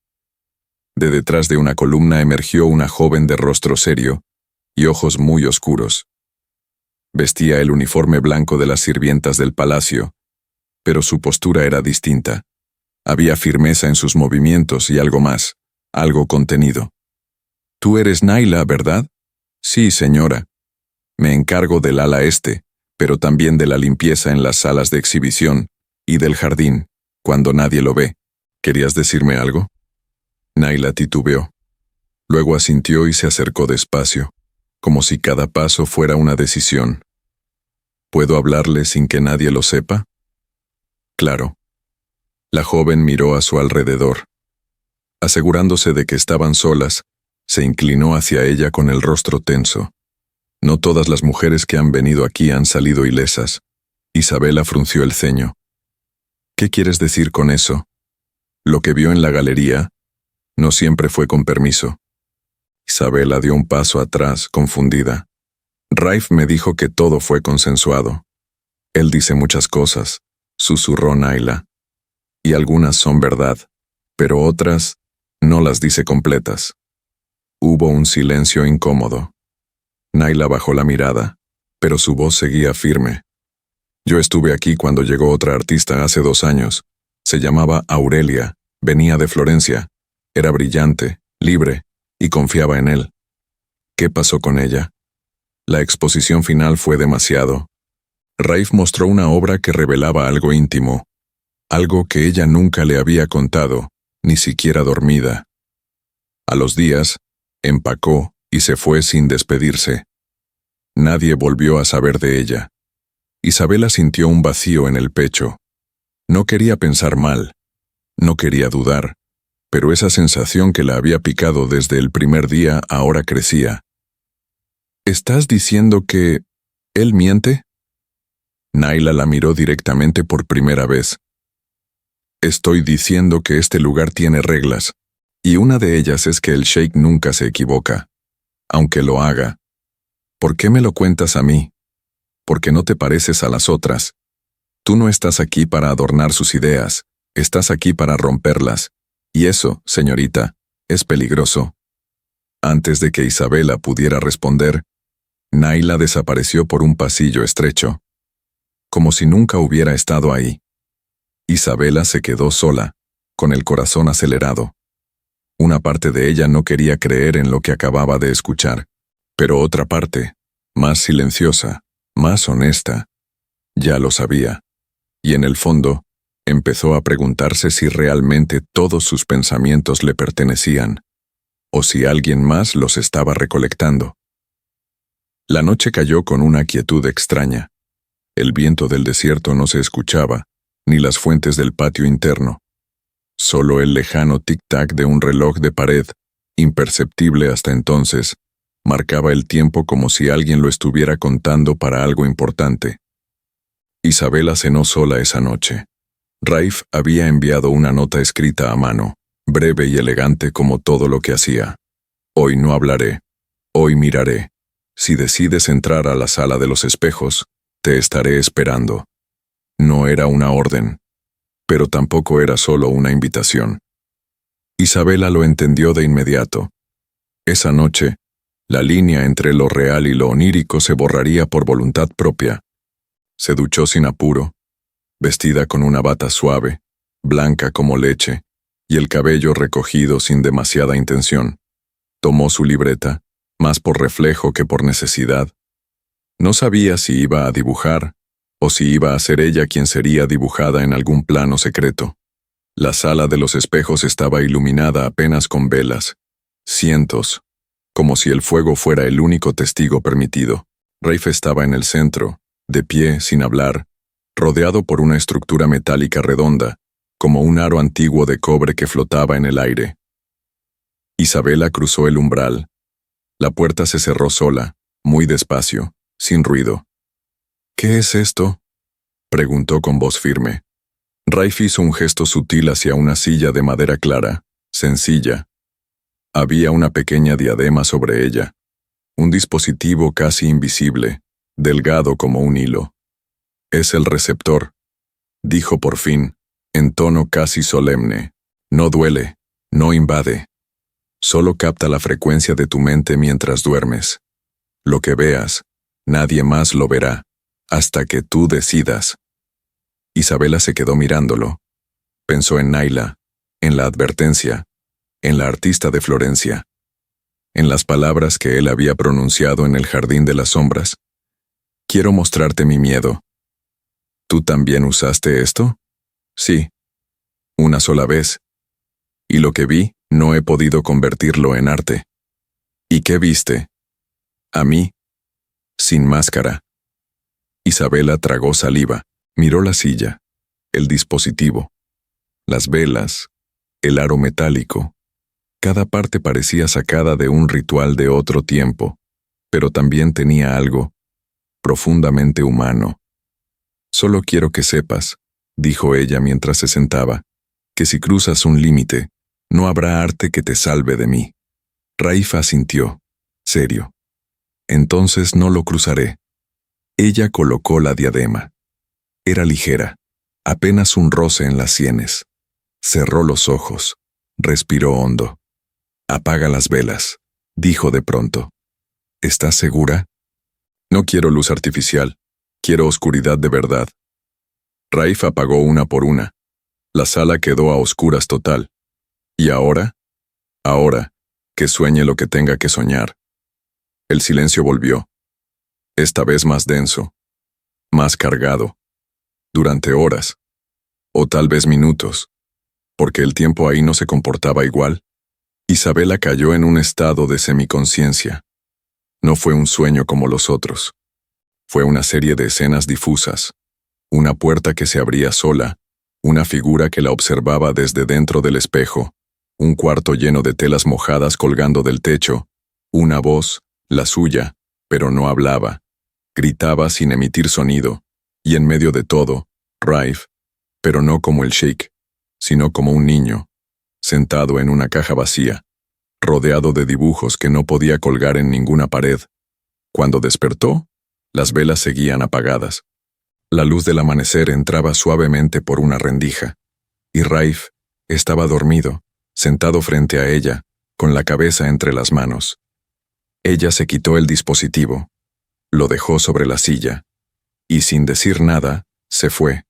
De detrás de una columna emergió una joven de rostro serio y ojos muy oscuros. Vestía el uniforme blanco de las sirvientas del palacio, pero su postura era distinta. Había firmeza en sus movimientos y algo más, algo contenido. «Tú eres Naila, ¿verdad?» «Sí, señora. Me encargo del ala este, pero también de la limpieza en las salas de exhibición y del jardín, cuando nadie lo ve. ¿Querías decirme algo?» Naila titubeó. Luego asintió y se acercó despacio, como si cada paso fuera una decisión. «¿Puedo hablarle sin que nadie lo sepa?» «Claro». La joven miró a su alrededor. Asegurándose de que estaban solas, se inclinó hacia ella con el rostro tenso. No todas las mujeres que han venido aquí han salido ilesas. Isabela frunció el ceño. «¿Qué quieres decir con eso?» «Lo que vio en la galería no siempre fue con permiso». Isabela dio un paso atrás, confundida. «Raif me dijo que todo fue consensuado». «Él dice muchas cosas», susurró Naila. «Y algunas son verdad, pero otras no las dice completas». Hubo un silencio incómodo. Naila bajó la mirada, pero su voz seguía firme. «Yo estuve aquí cuando llegó otra artista hace 2 años. Se llamaba Aurelia, venía de Florencia. Era brillante, libre, y confiaba en él». «¿Qué pasó con ella?» «La exposición final fue demasiado. Raif mostró una obra que revelaba algo íntimo, algo que ella nunca le había contado, ni siquiera dormida. A los días, empacó y se fue sin despedirse. Nadie volvió a saber de ella». Isabela sintió un vacío en el pecho. No quería pensar mal, no quería dudar, pero esa sensación que la había picado desde el primer día ahora crecía. «¿Estás diciendo que él miente?» Naila la miró directamente por primera vez. «Estoy diciendo que este lugar tiene reglas, y una de ellas es que el sheik nunca se equivoca, aunque lo haga. ¿Por qué me lo cuentas a mí? Porque no te pareces a las otras. Tú no estás aquí para adornar sus ideas, estás aquí para romperlas. Y eso, señorita, es peligroso». Antes de que Isabela pudiera responder, Naila desapareció por un pasillo estrecho, como si nunca hubiera estado ahí. Isabela se quedó sola, con el corazón acelerado. Una parte de ella no quería creer en lo que acababa de escuchar, pero otra parte, más silenciosa, más honesta, ya lo sabía, y en el fondo, empezó a preguntarse si realmente todos sus pensamientos le pertenecían, o si alguien más los estaba recolectando. La noche cayó con una quietud extraña. El viento del desierto no se escuchaba, ni las fuentes del patio interno. Solo el lejano tic-tac de un reloj de pared, imperceptible hasta entonces, marcaba el tiempo como si alguien lo estuviera contando para algo importante. Isabela cenó sola esa noche. Raif había enviado una nota escrita a mano, breve y elegante como todo lo que hacía. «Hoy no hablaré. Hoy miraré. Si decides entrar a la sala de los espejos, te estaré esperando». No era una orden, pero tampoco era solo una invitación. Isabela lo entendió de inmediato. Esa noche, La línea entre lo real y lo onírico se borraría por voluntad propia. Se duchó sin apuro, vestida con una bata suave, blanca como leche, y el cabello recogido sin demasiada intención. Tomó su libreta, más por reflejo que por necesidad. No sabía si iba a dibujar, o si iba a ser ella quien sería dibujada en algún plano secreto. La sala de los espejos estaba iluminada apenas con velas, cientos, como si el fuego fuera el único testigo permitido. Rafe estaba en el centro, de pie, sin hablar, rodeado por una estructura metálica redonda, como un aro antiguo de cobre que flotaba en el aire. Isabela cruzó el umbral. La puerta se cerró sola, muy despacio, sin ruido. «¿Qué es esto?», preguntó con voz firme. Rafe hizo un gesto sutil hacia una silla de madera clara, sencilla. Había una pequeña diadema sobre ella, un dispositivo casi invisible, delgado como un hilo. «Es el receptor», dijo por fin, en tono casi solemne. «No duele, no invade. Solo capta la frecuencia de tu mente mientras duermes. Lo que veas, nadie más lo verá, hasta que tú decidas». Isabela se quedó mirándolo. Pensó en Naila, en la advertencia, en la artista de Florencia, en las palabras que él había pronunciado en el jardín de las sombras. «Quiero mostrarte mi miedo». «¿Tú también usaste esto?» «Sí. Una sola vez. Y lo que vi, no he podido convertirlo en arte». «¿Y qué viste?» «A mí. Sin máscara». Isabela tragó saliva. Miró la silla, el dispositivo, las velas, el aro metálico. Cada parte parecía sacada de un ritual de otro tiempo, pero también tenía algo profundamente humano. «Solo quiero que sepas», dijo ella mientras se sentaba, «que si cruzas un límite, no habrá arte que te salve de mí». Raif asintió, serio. «Entonces no lo cruzaré». Ella colocó la diadema. Era ligera, apenas un roce en las sienes. Cerró los ojos, respiró hondo. «Apaga las velas», dijo de pronto. «¿Estás segura?» «No quiero luz artificial, quiero oscuridad de verdad». Raif apagó una por una. La sala quedó a oscuras total. ¿Y ahora? Ahora, que sueñe lo que tenga que soñar. El silencio volvió. Esta vez más denso, más cargado. Durante horas, o tal vez minutos, porque el tiempo ahí no se comportaba igual. Isabela cayó en un estado de semiconciencia. No fue un sueño como los otros. Fue una serie de escenas difusas, una puerta que se abría sola, una figura que la observaba desde dentro del espejo, un cuarto lleno de telas mojadas colgando del techo, una voz, la suya, pero no hablaba, gritaba sin emitir sonido. Y en medio de todo, Raif, pero no como el sheik, sino como un niño, sentado en una caja vacía, rodeado de dibujos que no podía colgar en ninguna pared. Cuando despertó, las velas seguían apagadas. La luz del amanecer entraba suavemente por una rendija, y Raif estaba dormido, sentado frente a ella, con la cabeza entre las manos. Ella se quitó el dispositivo, lo dejó sobre la silla, y sin decir nada, se fue.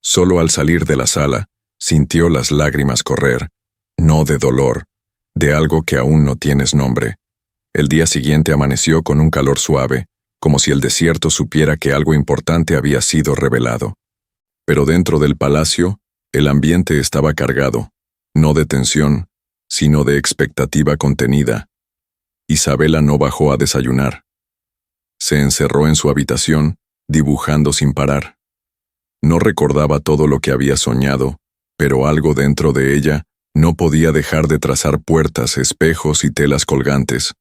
Solo al salir de la sala, sintió las lágrimas correr, no de dolor, de algo que aún no tienes nombre. El día siguiente amaneció con un calor suave, como si el desierto supiera que algo importante había sido revelado. Pero dentro del palacio, el ambiente estaba cargado, no de tensión, sino de expectativa contenida. Isabela no bajó a desayunar. Se encerró en su habitación, dibujando sin parar. No recordaba todo lo que había soñado, pero algo dentro de ella no podía dejar de trazar puertas, espejos y telas colgantes.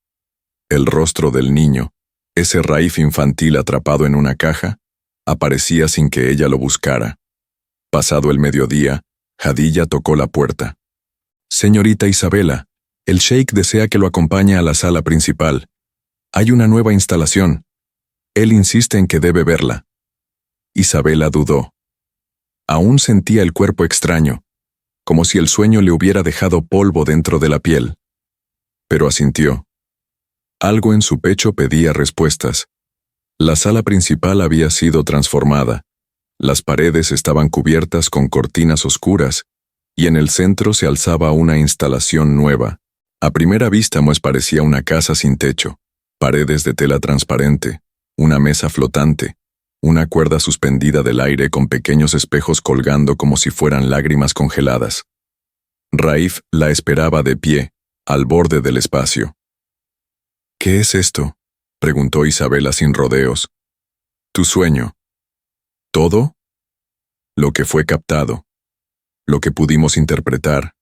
El rostro del niño, ese Raif infantil atrapado en una caja, aparecía sin que ella lo buscara. Pasado el mediodía, Hadilla tocó la puerta. «Señorita Isabela, el sheik desea que lo acompañe a la sala principal. Hay una nueva instalación. Él insiste en que debe verla». Isabela dudó. Aún sentía el cuerpo extraño, como si el sueño le hubiera dejado polvo dentro de la piel. Pero asintió. Algo en su pecho pedía respuestas. La sala principal había sido transformada. Las paredes estaban cubiertas con cortinas oscuras, y en el centro se alzaba una instalación nueva. A primera vista parecía una casa sin techo, paredes de tela transparente, una mesa flotante, una cuerda suspendida del aire con pequeños espejos colgando como si fueran lágrimas congeladas. Raif la esperaba de pie, al borde del espacio. «¿Qué es esto?», preguntó Isabela sin rodeos. «Tu sueño. ¿Todo?». Lo que fue captado, lo que pudimos interpretar,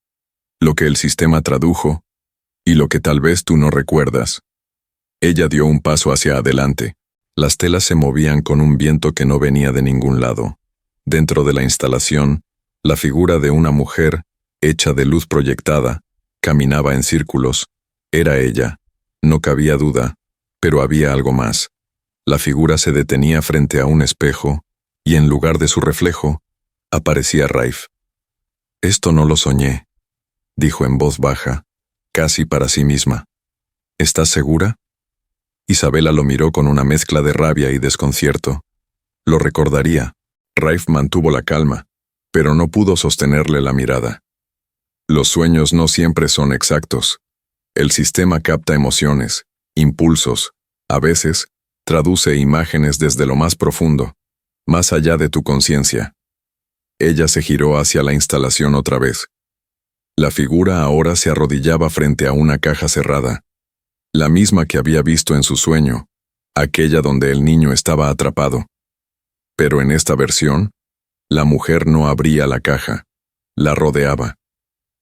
lo que el sistema tradujo, y lo que tal vez tú no recuerdas. Ella dio un paso hacia adelante. Las telas se movían con un viento que no venía de ningún lado. Dentro de la instalación, la figura de una mujer, hecha de luz proyectada, caminaba en círculos. Era ella, no cabía duda, pero había algo más. La figura se detenía frente a un espejo, y en lugar de su reflejo, aparecía Raif. «Esto no lo soñé», dijo en voz baja, casi para sí misma. «¿Estás segura?». Isabela lo miró con una mezcla de rabia y desconcierto. Lo recordaría. Raif mantuvo la calma, pero no pudo sostenerle la mirada. Los sueños no siempre son exactos. El sistema capta emociones, impulsos, a veces, traduce imágenes desde lo más profundo, más allá de tu conciencia. Ella se giró hacia la instalación otra vez. La figura ahora se arrodillaba frente a una caja cerrada, la misma que había visto en su sueño, aquella donde el niño estaba atrapado. Pero en esta versión, la mujer no abría la caja, la rodeaba,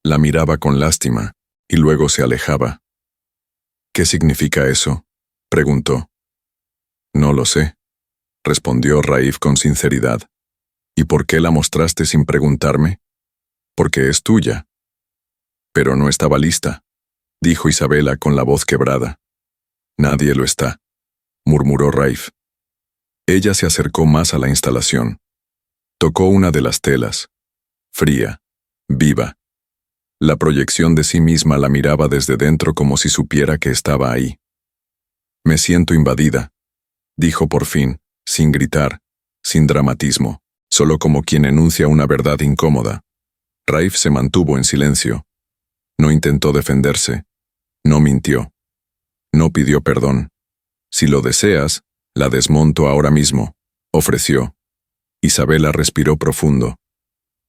la miraba con lástima, y luego se alejaba. «¿Qué significa eso?», preguntó. «No lo sé», respondió Raif con sinceridad. «¿Y por qué la mostraste sin preguntarme?». «Porque es tuya». «Pero no estaba lista», dijo Isabela con la voz quebrada. «Nadie lo está», murmuró Raif. Ella se acercó más a la instalación. Tocó una de las telas. Fría, viva. La proyección de sí misma la miraba desde dentro como si supiera que estaba ahí. «Me siento invadida», dijo por fin, sin gritar, sin dramatismo, solo como quien enuncia una verdad incómoda. Raif se mantuvo en silencio. No intentó defenderse. No mintió. No pidió perdón. «Si lo deseas, la desmonto ahora mismo», ofreció. Isabela respiró profundo.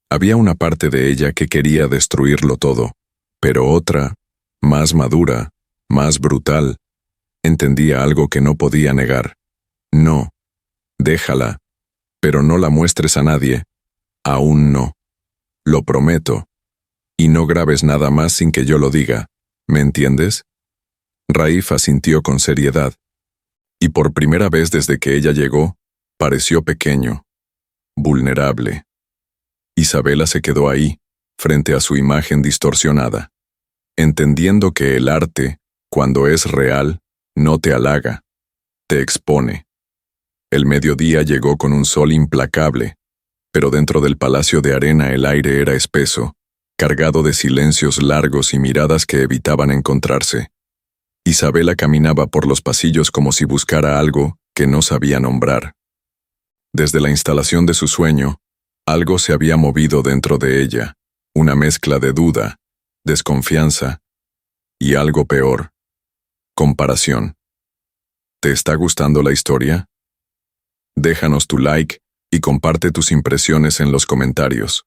Había una parte de ella que quería destruirlo todo, pero otra, más madura, más brutal, entendía algo que no podía negar. «No. Déjala. Pero no la muestres a nadie. Aún no. Lo prometo. Y no grabes nada más sin que yo lo diga. ¿Me entiendes?». Raif asintió con seriedad. Y por primera vez desde que ella llegó, pareció pequeño, vulnerable. Isabela se quedó ahí, frente a su imagen distorsionada, entendiendo que el arte, cuando es real, no te halaga, te expone. El mediodía llegó con un sol implacable, pero dentro del palacio de arena el aire era espeso, cargado de silencios largos y miradas que evitaban encontrarse. Isabela caminaba por los pasillos como si buscara algo que no sabía nombrar. Desde la instalación de su sueño, algo se había movido dentro de ella, una mezcla de duda, desconfianza y algo peor, comparación. ¿Te está gustando la historia? Déjanos tu like y comparte tus impresiones en los comentarios.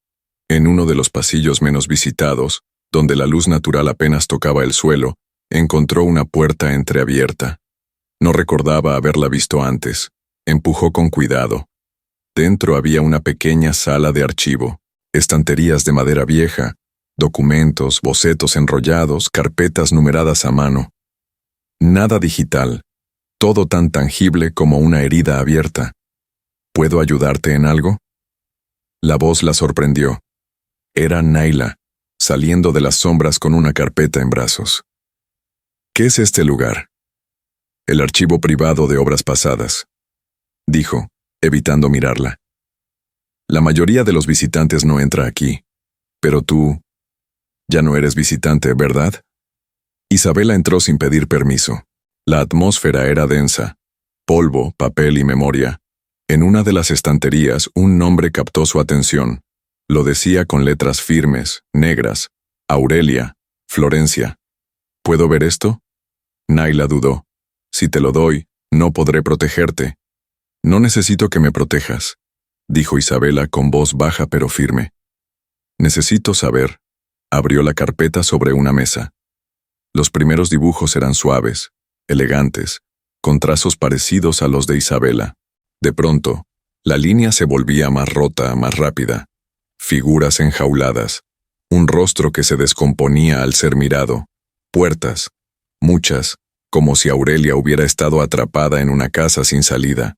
En uno de los pasillos menos visitados, donde la luz natural apenas tocaba el suelo, encontró una puerta entreabierta. No recordaba haberla visto antes. Empujó con cuidado. Dentro había una pequeña sala de archivo, estanterías de madera vieja, documentos, bocetos enrollados, carpetas numeradas a mano. Nada digital, todo tan tangible como una herida abierta. ¿Puedo ayudarte en algo? La voz la sorprendió. Era Naila, saliendo de las sombras con una carpeta en brazos. ¿Qué es este lugar? El archivo privado de obras pasadas, dijo, evitando mirarla. La mayoría de los visitantes no entra aquí, pero tú ya no eres visitante, ¿verdad? Isabela entró sin pedir permiso. La atmósfera era densa. Polvo, papel y memoria. En una de las estanterías un nombre captó su atención. Lo decía con letras firmes, negras. Aurelia, Florencia. ¿Puedo ver esto? Naila dudó. Si te lo doy, no podré protegerte. No necesito que me protejas, dijo Isabela con voz baja pero firme. Necesito saber. Abrió la carpeta sobre una mesa. Los primeros dibujos eran suaves, elegantes, con trazos parecidos a los de Isabela. De pronto, la línea se volvía más rota, más rápida. Figuras enjauladas, un rostro que se descomponía al ser mirado, puertas, muchas, como si Aurelia hubiera estado atrapada en una casa sin salida.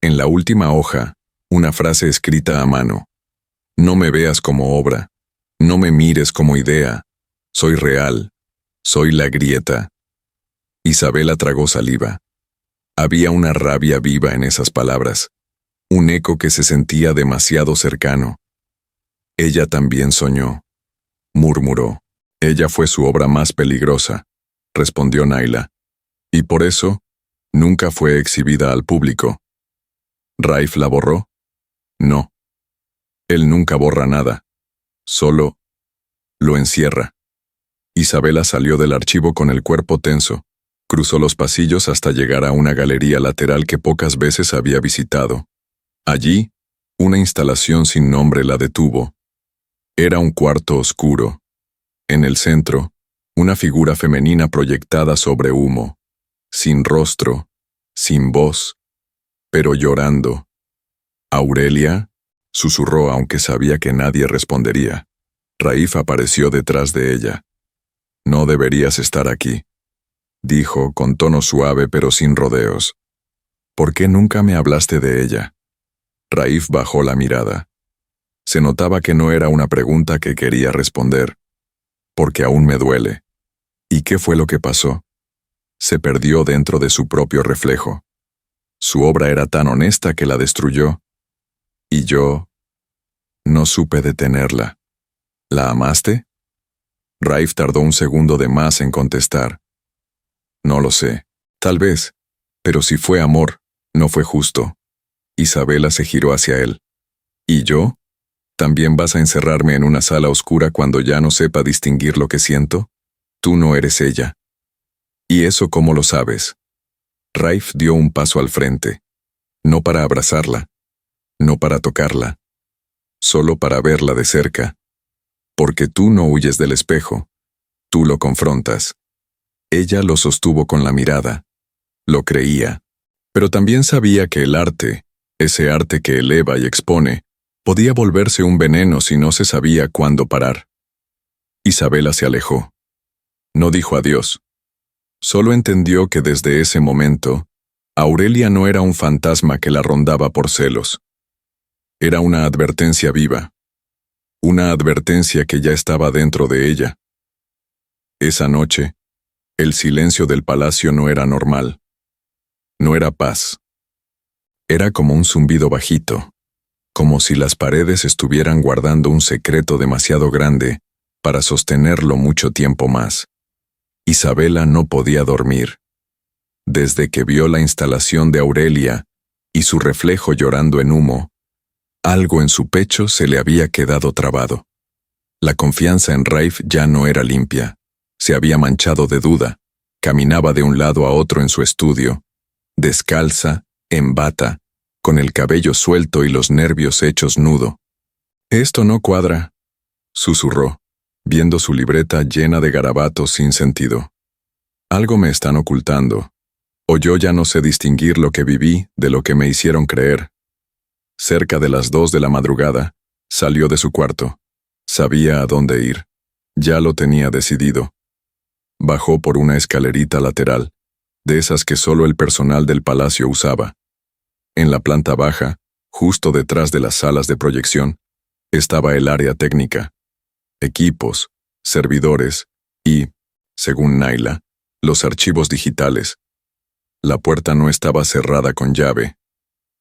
En la última hoja, una frase escrita a mano. No me veas como obra, no me mires como idea, soy real, soy la grieta. Isabela tragó saliva. Había una rabia viva en esas palabras, un eco que se sentía demasiado cercano. Ella también soñó, murmuró. Ella fue su obra más peligrosa, respondió Naila. Y por eso, nunca fue exhibida al público. ¿Raif la borró? No. Él nunca borra nada. Solo lo encierra. Isabela salió del archivo con el cuerpo tenso. Cruzó los pasillos hasta llegar a una galería lateral que pocas veces había visitado. Allí, una instalación sin nombre la detuvo. Era un cuarto oscuro. En el centro, una figura femenina proyectada sobre humo, sin rostro, sin voz, pero llorando. «¿Aurelia?», susurró aunque sabía que nadie respondería. Raif apareció detrás de ella. «No deberías estar aquí», dijo con tono suave pero sin rodeos. «¿Por qué nunca me hablaste de ella?». Raif bajó la mirada. Se notaba que no era una pregunta que quería responder. «Porque aún me duele». ¿Y qué fue lo que pasó? Se perdió dentro de su propio reflejo. Su obra era tan honesta que la destruyó. Y yo no supe detenerla. ¿La amaste? Raif tardó un segundo de más en contestar. No lo sé. Tal vez. Pero si fue amor, no fue justo. Isabela se giró hacia él. ¿Y yo? ¿También vas a encerrarme en una sala oscura cuando ya no sepa distinguir lo que siento? Tú no eres ella. ¿Y eso cómo lo sabes? Raif dio un paso al frente. No para abrazarla. No para tocarla. Solo para verla de cerca. Porque tú no huyes del espejo. Tú lo confrontas. Ella lo sostuvo con la mirada. Lo creía. Pero también sabía que el arte, ese arte que eleva y expone, podía volverse un veneno si no se sabía cuándo parar. Isabela se alejó. No dijo adiós. Solo entendió que desde ese momento, Aurelia no era un fantasma que la rondaba por celos. Era una advertencia viva. Una advertencia que ya estaba dentro de ella. Esa noche, el silencio del palacio no era normal. No era paz. Era como un zumbido bajito, como si las paredes estuvieran guardando un secreto demasiado grande para sostenerlo mucho tiempo más. Isabela no podía dormir. Desde que vio la instalación de Aurelia y su reflejo llorando en humo, algo en su pecho se le había quedado trabado. La confianza en Raif ya no era limpia. Se había manchado de duda. Caminaba de un lado a otro en su estudio, descalza, en bata, con el cabello suelto y los nervios hechos nudo. «Esto no cuadra», susurró, viendo su libreta llena de garabatos sin sentido. «Algo me están ocultando, o yo ya no sé distinguir lo que viví de lo que me hicieron creer». Cerca de las 2 de la madrugada, salió de su cuarto. Sabía a dónde ir. Ya lo tenía decidido. Bajó por una escalerita lateral, de esas que solo el personal del palacio usaba. En la planta baja, justo detrás de las salas de proyección, estaba el área técnica. Equipos, servidores y, según Naila, los archivos digitales. La puerta no estaba cerrada con llave.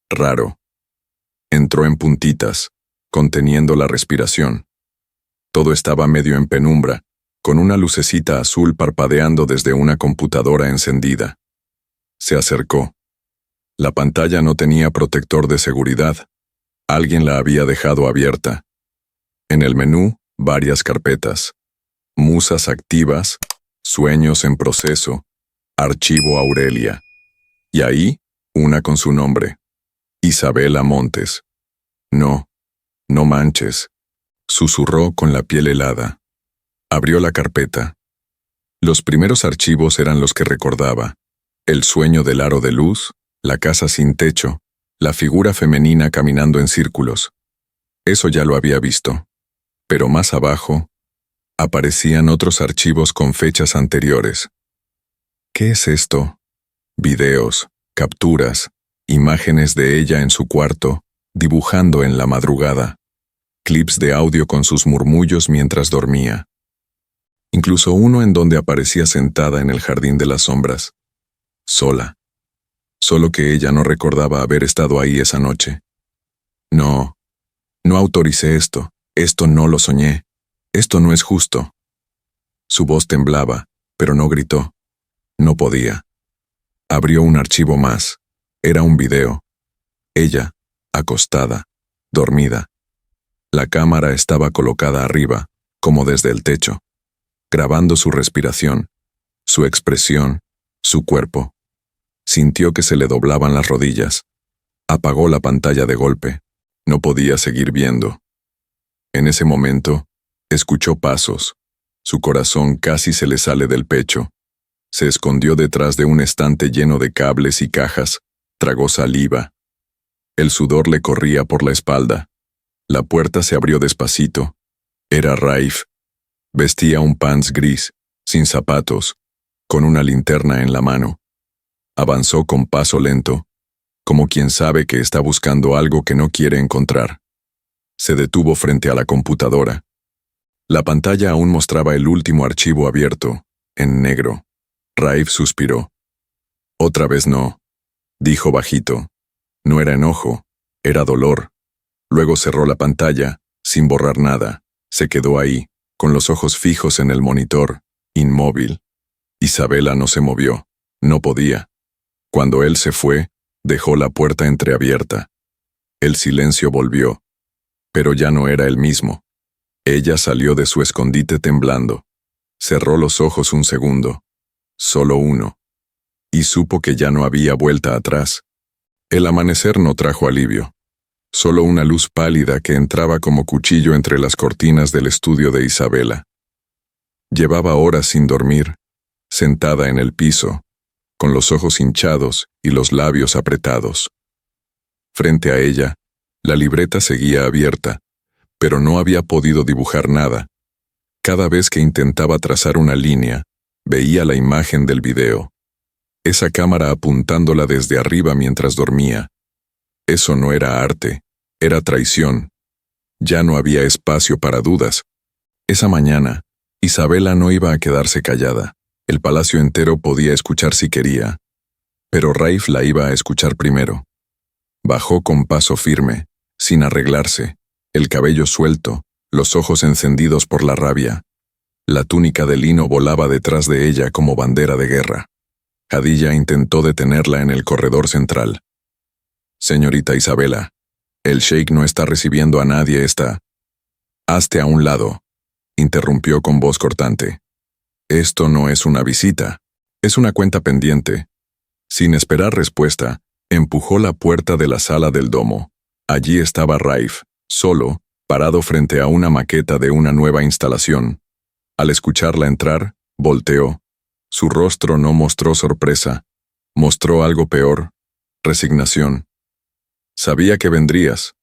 Raro. Entró en puntitas, conteniendo la respiración. Todo estaba medio en penumbra, con una lucecita azul parpadeando desde una computadora encendida. Se acercó. La pantalla no tenía protector de seguridad. Alguien la había dejado abierta. En el menú, varias carpetas. Musas activas, sueños en proceso, archivo Aurelia. Y ahí, una con su nombre. Isabela Montes. No, no manches. Susurró con la piel helada. Abrió la carpeta. Los primeros archivos eran los que recordaba. El sueño del aro de luz, la casa sin techo, la figura femenina caminando en círculos. Eso ya lo había visto. Pero más abajo, aparecían otros archivos con fechas anteriores. ¿Qué es esto? Videos, capturas, imágenes de ella en su cuarto, dibujando en la madrugada. Clips de audio con sus murmullos mientras dormía. Incluso uno en donde aparecía sentada en el jardín de las sombras. Sola. Solo que ella no recordaba haber estado ahí esa noche. No, no autoricé esto. Esto no lo soñé. Esto no es justo. Su voz temblaba, pero no gritó. No podía. Abrió un archivo más. Era un video. Ella, acostada, dormida. La cámara estaba colocada arriba, como desde el techo, grabando su respiración, su expresión, su cuerpo. Sintió que se le doblaban las rodillas. Apagó la pantalla de golpe. No podía seguir viendo. En ese momento, escuchó pasos. Su corazón casi se le sale del pecho. Se escondió detrás de un estante lleno de cables y cajas. Tragó saliva. El sudor le corría por la espalda. La puerta se abrió despacito. Era Raif. Vestía un pants gris, sin zapatos, con una linterna en la mano. Avanzó con paso lento, como quien sabe que está buscando algo que no quiere encontrar. Se detuvo frente a la computadora. La pantalla aún mostraba el último archivo abierto, en negro. Raif suspiró. Otra vez no, dijo bajito. No era enojo, era dolor. Luego cerró la pantalla, sin borrar nada. Se quedó ahí, con los ojos fijos en el monitor, inmóvil. Isabela no se movió. No podía. Cuando él se fue, dejó la puerta entreabierta. El silencio volvió. Pero ya no era el mismo. Ella salió de su escondite temblando. Cerró los ojos un segundo. Solo uno. Y supo que ya no había vuelta atrás. El amanecer no trajo alivio. Solo una luz pálida que entraba como cuchillo entre las cortinas del estudio de Isabela. Llevaba horas sin dormir, sentada en el piso, con los ojos hinchados y los labios apretados. Frente a ella, la libreta seguía abierta, pero no había podido dibujar nada. Cada vez que intentaba trazar una línea, veía la imagen del video. Esa cámara apuntándola desde arriba mientras dormía. Eso no era arte, era traición. Ya no había espacio para dudas. Esa mañana, Isabela no iba a quedarse callada. El palacio entero podía escuchar si quería. Pero Raif la iba a escuchar primero. Bajó con paso firme, sin arreglarse, el cabello suelto, los ojos encendidos por la rabia. La túnica de lino volaba detrás de ella como bandera de guerra. Khadija intentó detenerla en el corredor central. «Señorita Isabela, el sheik no está recibiendo a nadie, está...» «Hazte a un lado», interrumpió con voz cortante. «Esto no es una visita, es una cuenta pendiente». Sin esperar respuesta, empujó la puerta de la sala del domo. Allí estaba Raif, solo, parado frente a una maqueta de una nueva instalación. Al escucharla entrar, volteó. Su rostro no mostró sorpresa, mostró algo peor, resignación. «Sabía que vendrías»,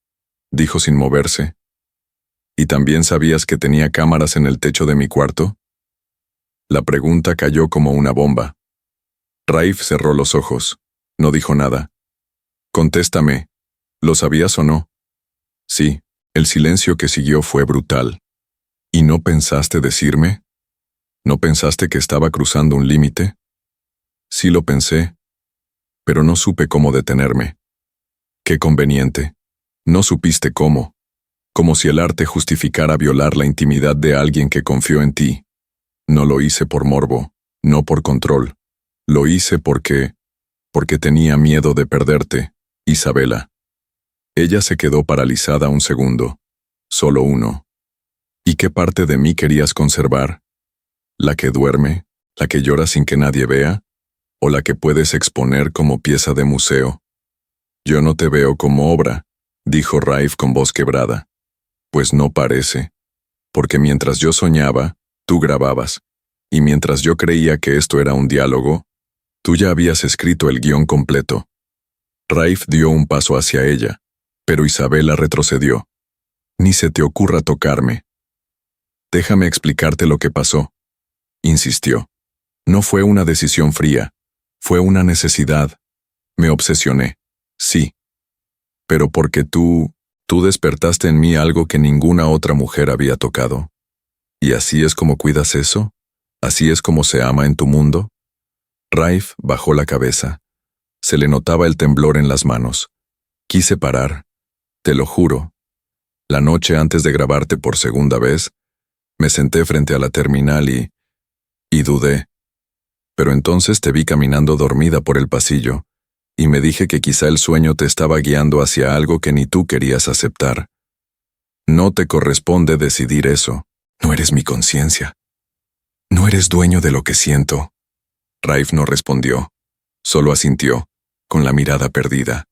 dijo sin moverse. «¿Y también sabías que tenía cámaras en el techo de mi cuarto?» La pregunta cayó como una bomba. Raif cerró los ojos. No dijo nada. «Contéstame. ¿Lo sabías o no?» «Sí». El silencio que siguió fue brutal. «¿Y no pensaste decirme? ¿No pensaste que estaba cruzando un límite?» «Sí lo pensé, pero no supe cómo detenerme». «Qué conveniente. No supiste cómo. Como si el arte justificara violar la intimidad de alguien que confió en ti. No lo hice por morbo, no por control. Lo hice porque porque tenía miedo de perderte, Isabela. Ella se quedó paralizada un segundo, solo uno. ¿Y qué parte de mí querías conservar? ¿La que duerme, la que llora sin que nadie vea, o la que puedes exponer como pieza de museo? Yo no te veo como obra, dijo Raif con voz quebrada. Pues no parece, porque mientras yo soñaba, tú grababas, y mientras yo creía que esto era un diálogo, tú ya habías escrito el guión completo. Raif dio un paso hacia ella, pero Isabela retrocedió. Ni se te ocurra tocarme. Déjame explicarte lo que pasó, insistió. No fue una decisión fría, fue una necesidad. Me obsesioné, sí. Pero porque tú despertaste en mí algo que ninguna otra mujer había tocado. ¿Y así es como cuidas eso? ¿Así es como se ama en tu mundo? Raif bajó la cabeza. Se le notaba el temblor en las manos. Quise parar, te lo juro. La noche antes de grabarte por segunda vez, me senté frente a la terminal y dudé. Pero entonces te vi caminando dormida por el pasillo, y me dije que quizá el sueño te estaba guiando hacia algo que ni tú querías aceptar. No te corresponde decidir eso. No eres mi conciencia. No eres dueño de lo que siento. Raif no respondió, solo asintió, con la mirada perdida.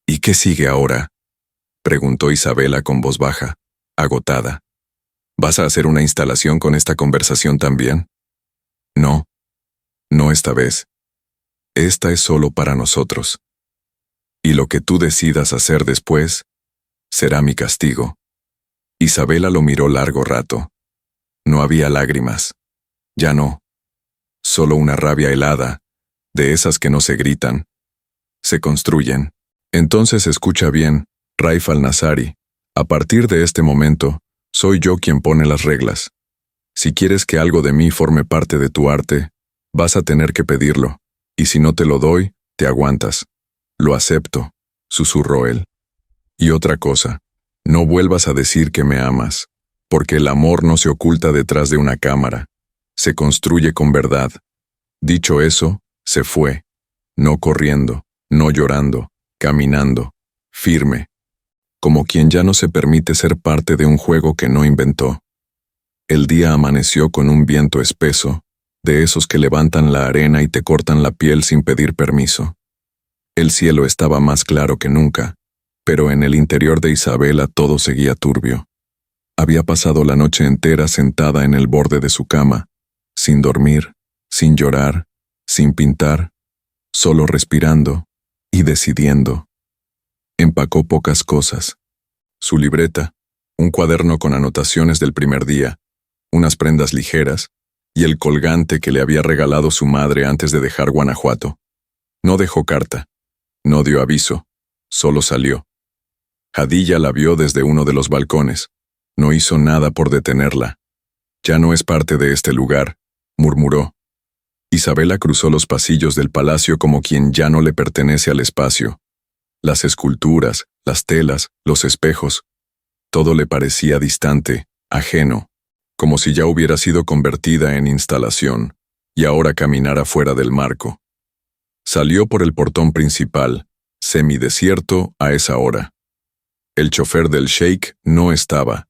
¿Y qué sigue ahora?, preguntó Isabela con voz baja, agotada. ¿Vas a hacer una instalación con esta conversación también? No, no esta vez. Esta es solo para nosotros. Y lo que tú decidas hacer después será mi castigo. Isabela lo miró largo rato. No había lágrimas. Ya no. Solo una rabia helada, de esas que no se gritan. Se construyen. Entonces escucha bien, Raif al-Nazari. A partir de este momento, soy yo quien pone las reglas. Si quieres que algo de mí forme parte de tu arte, vas a tener que pedirlo. Y si no te lo doy, te aguantas. Lo acepto, susurró él. Y otra cosa, no vuelvas a decir que me amas, porque el amor no se oculta detrás de una cámara, se construye con verdad. Dicho eso, se fue, no corriendo, no llorando, caminando, firme, como quien ya no se permite ser parte de un juego que no inventó. El día amaneció con un viento espeso, de esos que levantan la arena y te cortan la piel sin pedir permiso. El cielo estaba más claro que nunca, pero en el interior de Isabela todo seguía turbio. Había pasado la noche entera sentada en el borde de su cama, sin dormir, sin llorar, sin pintar, solo respirando y decidiendo. Empacó pocas cosas. Su libreta, un cuaderno con anotaciones del primer día, unas prendas ligeras, y el colgante que le había regalado su madre antes de dejar Guanajuato. No dejó carta, no dio aviso, solo salió. Hadilla la vio desde uno de los balcones. No hizo nada por detenerla. Ya no es parte de este lugar, murmuró. Isabela cruzó los pasillos del palacio como quien ya no le pertenece al espacio. Las esculturas, las telas, los espejos. Todo le parecía distante, ajeno, como si ya hubiera sido convertida en instalación, y ahora caminara fuera del marco. Salió por el portón principal, semidesierto a esa hora. El chofer del sheik no estaba,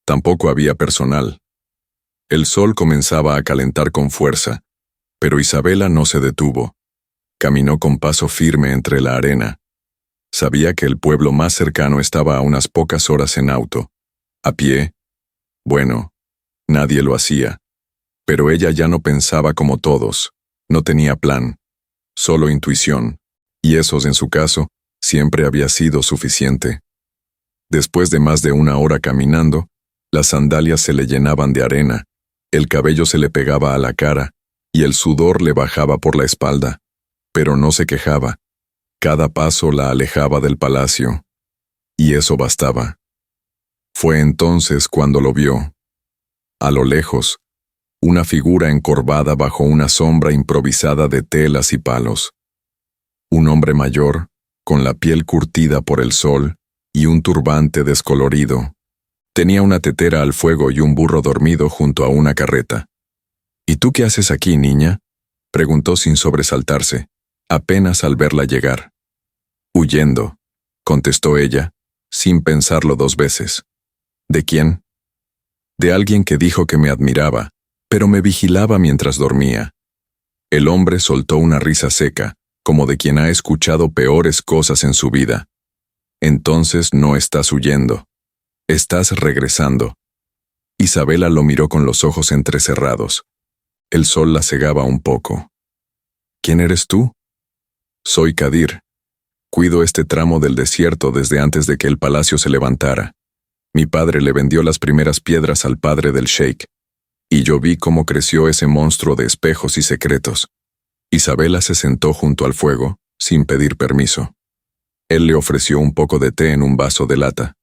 tampoco había personal. El sol comenzaba a calentar con fuerza, pero Isabela no se detuvo. Caminó con paso firme entre la arena. Sabía que el pueblo más cercano estaba a unas pocas horas en auto. A pie. Bueno, nadie lo hacía. Pero ella ya no pensaba como todos. No tenía plan. Solo intuición. Y eso, en su caso, siempre había sido suficiente. Después de más de una hora caminando, las sandalias se le llenaban de arena, el cabello se le pegaba a la cara, y el sudor le bajaba por la espalda. Pero no se quejaba. Cada paso la alejaba del palacio. Y eso bastaba. Fue entonces cuando lo vio. A lo lejos, una figura encorvada bajo una sombra improvisada de telas y palos. Un hombre mayor, con la piel curtida por el sol y un turbante descolorido. Tenía una tetera al fuego y un burro dormido junto a una carreta. ¿Y tú qué haces aquí, niña?, preguntó sin sobresaltarse. apenas al verla llegar. «Huyendo», contestó ella, sin pensarlo 2 veces. «¿De quién?» «De alguien que dijo que me admiraba, pero me vigilaba mientras dormía». El hombre soltó una risa seca, como de quien ha escuchado peores cosas en su vida. «Entonces no estás huyendo. Estás regresando». Isabela lo miró con los ojos entrecerrados. El sol la cegaba un poco. «¿Quién eres tú?» «Soy Kadir. Cuido este tramo del desierto desde antes de que el palacio se levantara. Mi padre le vendió las primeras piedras al padre del sheik, y yo vi cómo creció ese monstruo de espejos y secretos». Isabela se sentó junto al fuego, sin pedir permiso. Él le ofreció un poco de té en un vaso de lata.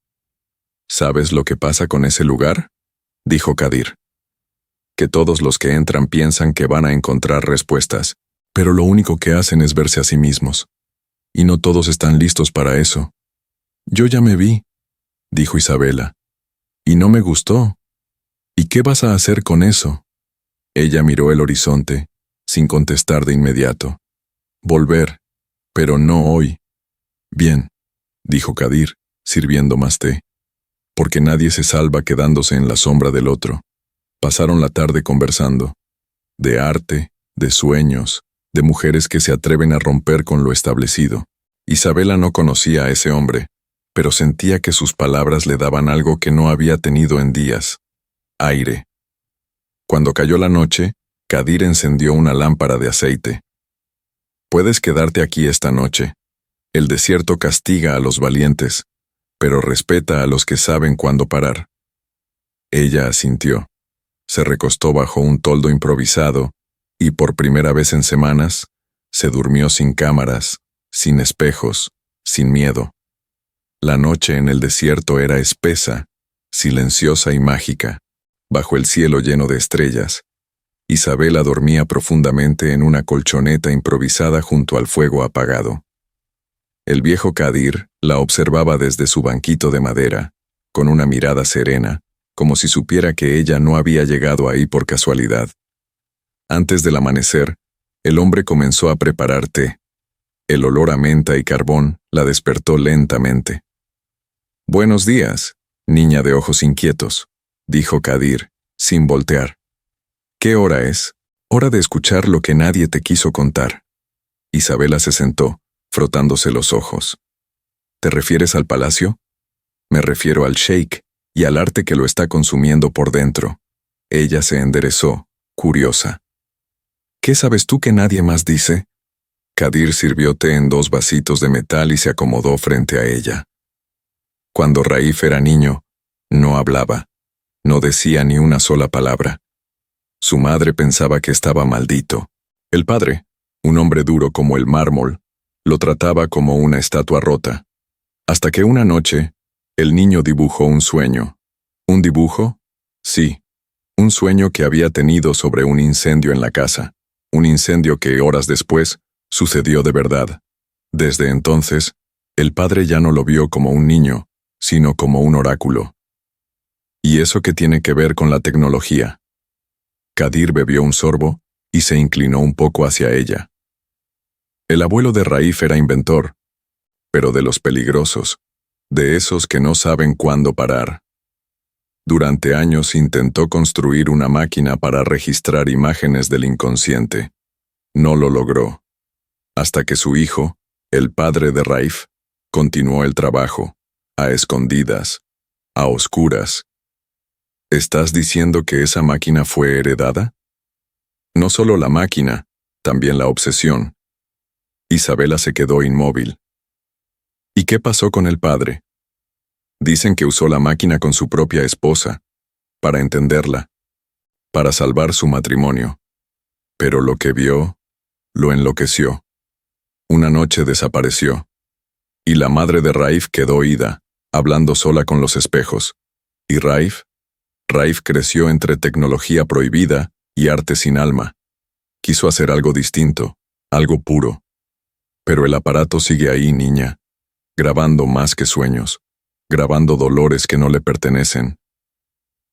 «¿Sabes lo que pasa con ese lugar?», dijo Kadir. «Que todos los que entran piensan que van a encontrar respuestas, pero lo único que hacen es verse a sí mismos. Y no todos están listos para eso». «Yo ya me vi», dijo Isabela. «Y no me gustó. ¿Y qué vas a hacer con eso?». Ella miró el horizonte, sin contestar de inmediato. «Volver, pero no hoy». «Bien», dijo Kadir, sirviendo más té. «Porque nadie se salva quedándose en la sombra del otro». Pasaron la tarde conversando. De arte, de sueños, de mujeres que se atreven a romper con lo establecido. Isabela no conocía a ese hombre, pero sentía que sus palabras le daban algo que no había tenido en días: aire. Cuando cayó la noche, Kadir encendió una lámpara de aceite. «Puedes quedarte aquí esta noche. El desierto castiga a los valientes, pero respeta a los que saben cuándo parar». Ella asintió. Se recostó bajo un toldo improvisado y, por primera vez en semanas, se durmió sin cámaras, sin espejos, sin miedo. La noche en el desierto era espesa, silenciosa y mágica, bajo el cielo lleno de estrellas. Isabela dormía profundamente en una colchoneta improvisada junto al fuego apagado. El viejo Kadir la observaba desde su banquito de madera, con una mirada serena, como si supiera que ella no había llegado ahí por casualidad. Antes del amanecer, el hombre comenzó a preparar té. El olor a menta y carbón la despertó lentamente. «Buenos días, niña de ojos inquietos», dijo Kadir, sin voltear. «¿Qué hora es? Hora de escuchar lo que nadie te quiso contar». Isabela se sentó, frotándose los ojos. «¿Te refieres al palacio?». «Me refiero al sheik y al arte que lo está consumiendo por dentro». Ella se enderezó, curiosa. «¿Qué sabes tú que nadie más dice?». Kadir sirvió té en 2 vasitos de metal y se acomodó frente a ella. Cuando Raif era niño, no hablaba, no decía ni una sola palabra. Su madre pensaba que estaba maldito. El padre, un hombre duro como el mármol, lo trataba como una estatua rota. Hasta que una noche, el niño dibujó un sueño. ¿Un dibujo? Sí, un sueño que había tenido sobre un incendio en la casa. Un incendio que, horas después, sucedió de verdad. Desde entonces, el padre ya no lo vio como un niño, sino como un oráculo. ¿Y eso qué tiene que ver con la tecnología? Kadir bebió un sorbo y se inclinó un poco hacia ella. El abuelo de Raif era inventor, pero de los peligrosos, de esos que no saben cuándo parar. Durante años intentó construir una máquina para registrar imágenes del inconsciente. No lo logró. Hasta que su hijo, el padre de Raif, continuó el trabajo, a escondidas, a oscuras. ¿Estás diciendo que esa máquina fue heredada? No solo la máquina, también la obsesión. Isabela se quedó inmóvil. ¿Y qué pasó con el padre? Dicen que usó la máquina con su propia esposa, para entenderla, para salvar su matrimonio. Pero lo que vio, lo enloqueció. Una noche desapareció. Y la madre de Raif quedó ida, hablando sola con los espejos. ¿Y Raif? Raif creció entre tecnología prohibida y arte sin alma. Quiso hacer algo distinto, algo puro. Pero el aparato sigue ahí, niña, grabando más que sueños, grabando dolores que no le pertenecen.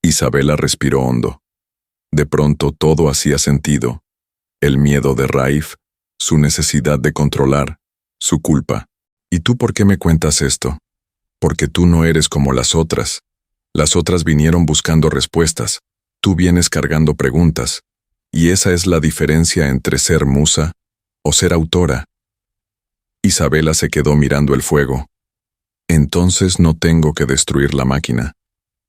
Isabela respiró hondo. De pronto todo hacía sentido. El miedo de Raif, su necesidad de controlar, su culpa. ¿Y tú por qué me cuentas esto? Porque tú no eres como las otras. Las otras vinieron buscando respuestas, tú vienes cargando preguntas, y esa es la diferencia entre ser musa o ser autora. Isabela se quedó mirando el fuego. Entonces no tengo que destruir la máquina.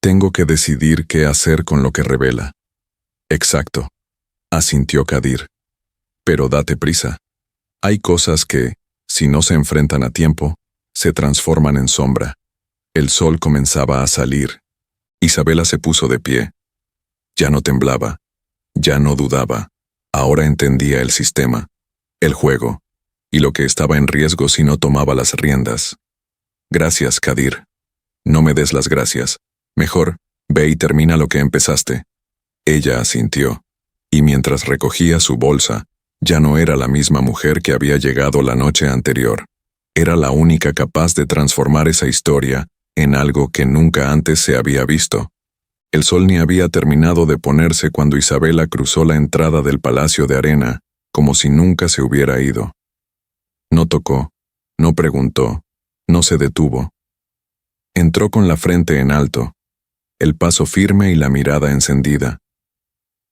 Tengo que decidir qué hacer con lo que revela. Exacto, asintió Kadir. Pero date prisa. Hay cosas que, si no se enfrentan a tiempo, se transforman en sombra. El sol comenzaba a salir. Isabela se puso de pie. Ya no temblaba, ya no dudaba. Ahora entendía el sistema, el juego, y lo que estaba en riesgo si no tomaba las riendas. Gracias, Kadir. No me des las gracias. Mejor, ve y termina lo que empezaste. Ella asintió, y mientras recogía su bolsa, ya no era la misma mujer que había llegado la noche anterior. Era la única capaz de transformar esa historia en algo que nunca antes se había visto. El sol ni había terminado de ponerse cuando Isabela cruzó la entrada del Palacio de Arena, como si nunca se hubiera ido. No tocó, no preguntó, no se detuvo. Entró con la frente en alto, el paso firme y la mirada encendida.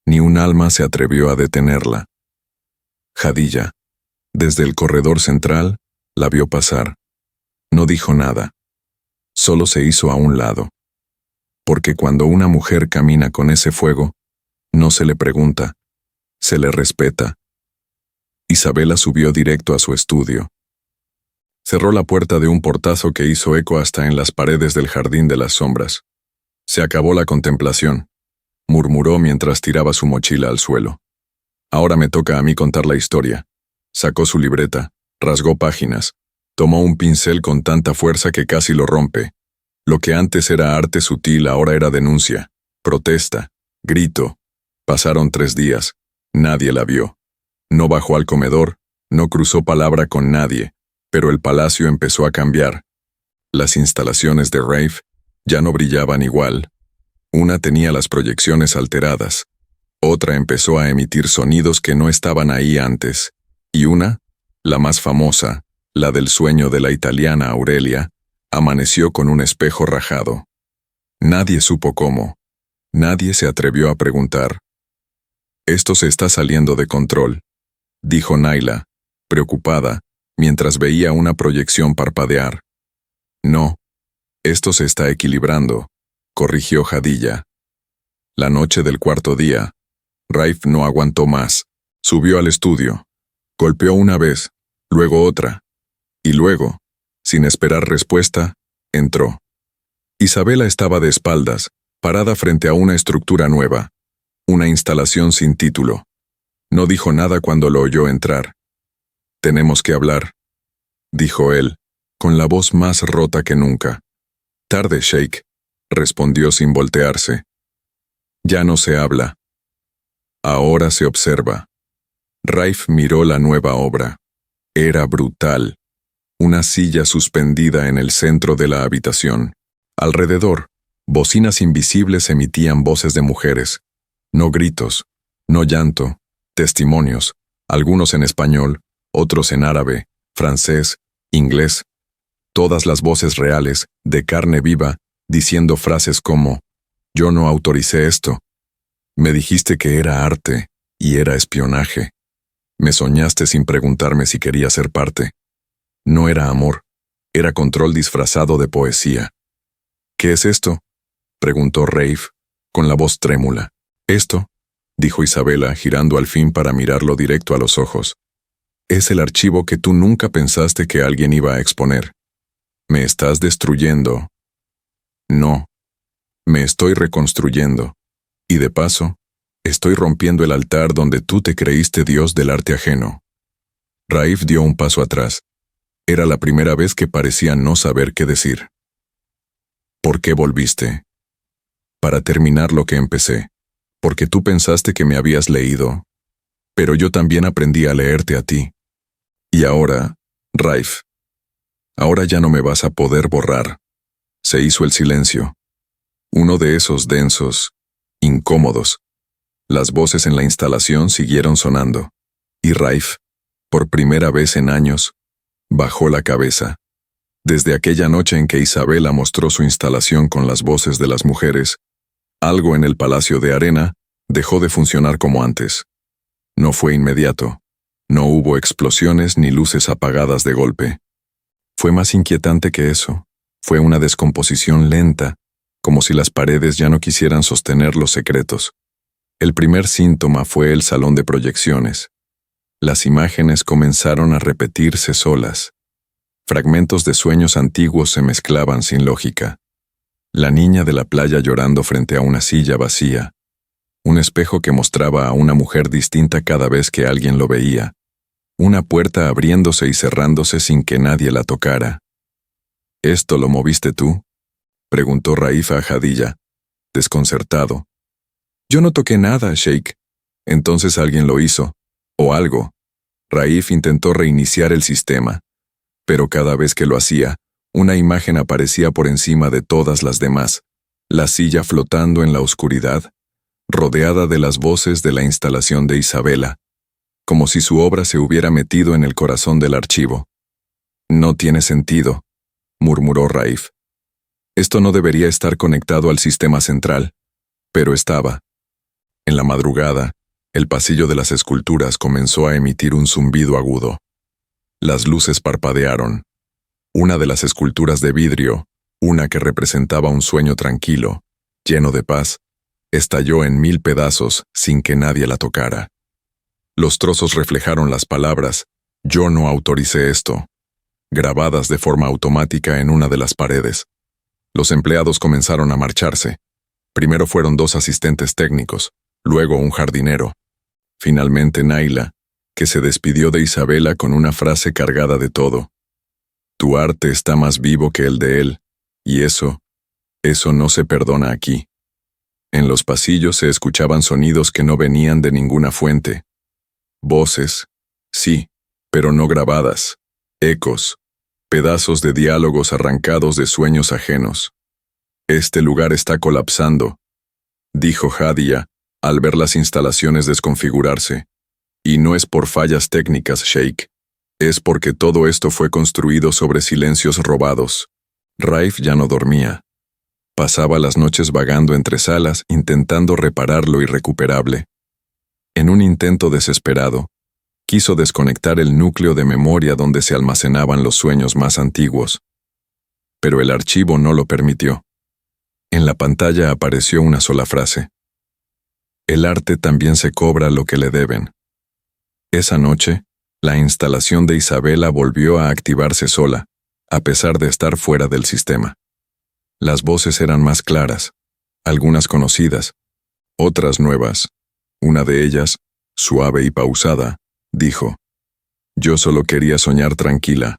Ni un alma se atrevió a detenerla. Jadilla, desde el corredor central, la vio pasar. No dijo nada. Solo se hizo a un lado. Porque cuando una mujer camina con ese fuego, no se le pregunta, se le respeta. Isabela subió directo a su estudio. Cerró la puerta de un portazo que hizo eco hasta en las paredes del jardín de las sombras. Se acabó la contemplación, murmuró mientras tiraba su mochila al suelo. Ahora me toca a mí contar la historia. Sacó su libreta, rasgó páginas, tomó un pincel con tanta fuerza que casi lo rompe. Lo que antes era arte sutil ahora era denuncia, protesta, grito. Pasaron 3 días, nadie la vio. No bajó al comedor, no cruzó palabra con nadie, pero el palacio empezó a cambiar. Las instalaciones de Rafe ya no brillaban igual. Una tenía las proyecciones alteradas, otra empezó a emitir sonidos que no estaban ahí antes, y una, la más famosa, la del sueño de la italiana Aurelia, amaneció con un espejo rajado. Nadie supo cómo. Nadie se atrevió a preguntar. Esto se está saliendo de control, dijo Naila, preocupada, mientras veía una proyección parpadear. No, esto se está equilibrando, corrigió Jadilla. La noche del 4.º día, Rafe no aguantó más. Subió al estudio. Golpeó una vez, luego otra. Y luego, sin esperar respuesta, entró. Isabela estaba de espaldas, parada frente a una estructura nueva. Una instalación sin título. No dijo nada cuando lo oyó entrar. «Tenemos que hablar», dijo él, con la voz más rota que nunca. «Tarde, Sheikh», respondió sin voltearse. «Ya no se habla. Ahora se observa». Rafe miró la nueva obra. Era brutal. Una silla suspendida en el centro de la habitación. Alrededor, bocinas invisibles emitían voces de mujeres. No gritos, no llanto, testimonios, algunos en español, otros en árabe, francés, inglés. Todas las voces reales, de carne viva, diciendo frases como: «Yo no autoricé esto. Me dijiste que era arte, y era espionaje. Me soñaste sin preguntarme si quería ser parte. No era amor, era control disfrazado de poesía». «¿Qué es esto?», preguntó Rafe, con la voz trémula. «Esto», dijo Isabela, girando al fin para mirarlo directo a los ojos, «es el archivo que tú nunca pensaste que alguien iba a exponer. Me estás destruyendo». «No, me estoy reconstruyendo. Y de paso, estoy rompiendo el altar donde tú te creíste dios del arte ajeno». Raif dio un paso atrás. Era la primera vez que parecía no saber qué decir. «¿Por qué volviste?» «Para terminar lo que empecé. Porque tú pensaste que me habías leído. Pero yo también aprendí a leerte a ti. Y ahora, Raif, ahora ya no me vas a poder borrar». Se hizo el silencio. Uno de esos densos, incómodos. Las voces en la instalación siguieron sonando. Y Raif, Por primera vez en años, bajó la cabeza. Desde aquella noche en que Isabela mostró su instalación con las voces de las mujeres, algo en el Palacio de Arena dejó de funcionar como antes. No fue inmediato. No hubo explosiones ni luces apagadas de golpe. Fue más inquietante que eso. Fue una descomposición lenta, como si las paredes ya no quisieran sostener los secretos. El primer síntoma fue el salón de proyecciones. Las imágenes comenzaron a repetirse solas. Fragmentos de sueños antiguos se mezclaban sin lógica. La niña de la playa llorando frente a una silla vacía. Un espejo que mostraba a una mujer distinta cada vez que alguien lo veía. Una puerta abriéndose y cerrándose sin que nadie la tocara. ¿Esto lo moviste tú?, preguntó Raif a Hadilla, desconcertado. Yo no toqué nada, Sheikh. Entonces alguien lo hizo. O algo. Raif intentó reiniciar el sistema, pero cada vez que lo hacía, una imagen aparecía por encima de todas las demás, la silla flotando en la oscuridad, rodeada de las voces de la instalación de Isabela, como si su obra se hubiera metido en el corazón del archivo. No tiene sentido, murmuró Raif. Esto no debería estar conectado al sistema central, pero estaba. En la madrugada, el pasillo de las esculturas comenzó a emitir un zumbido agudo. Las luces parpadearon. Una de las esculturas de vidrio, una que representaba un sueño tranquilo, lleno de paz, estalló en 1000 pedazos sin que nadie la tocara. Los trozos reflejaron las palabras «Yo no autoricé esto», grabadas de forma automática en una de las paredes. Los empleados comenzaron a marcharse. Primero fueron 2 asistentes técnicos, luego un jardinero. Finalmente Naila, que se despidió de Isabela con una frase cargada de todo. Tu arte está más vivo que el de él, y eso no se perdona aquí. En los pasillos se escuchaban sonidos que no venían de ninguna fuente. Voces, sí, pero no grabadas. Ecos, pedazos de diálogos arrancados de sueños ajenos. Este lugar está colapsando, dijo Hadilla al ver las instalaciones desconfigurarse. Y no es por fallas técnicas, Sheikh. Es porque todo esto fue construido sobre silencios robados. Raif ya no dormía. Pasaba las noches vagando entre salas intentando reparar lo irrecuperable. En un intento desesperado, quiso desconectar el núcleo de memoria donde se almacenaban los sueños más antiguos. Pero el archivo no lo permitió. En la pantalla apareció una sola frase. El arte también se cobra lo que le deben. Esa noche, la instalación de Isabela volvió a activarse sola, a pesar de estar fuera del sistema. Las voces eran más claras, algunas conocidas, otras nuevas. Una de ellas, suave y pausada, dijo: «Yo solo quería soñar tranquila».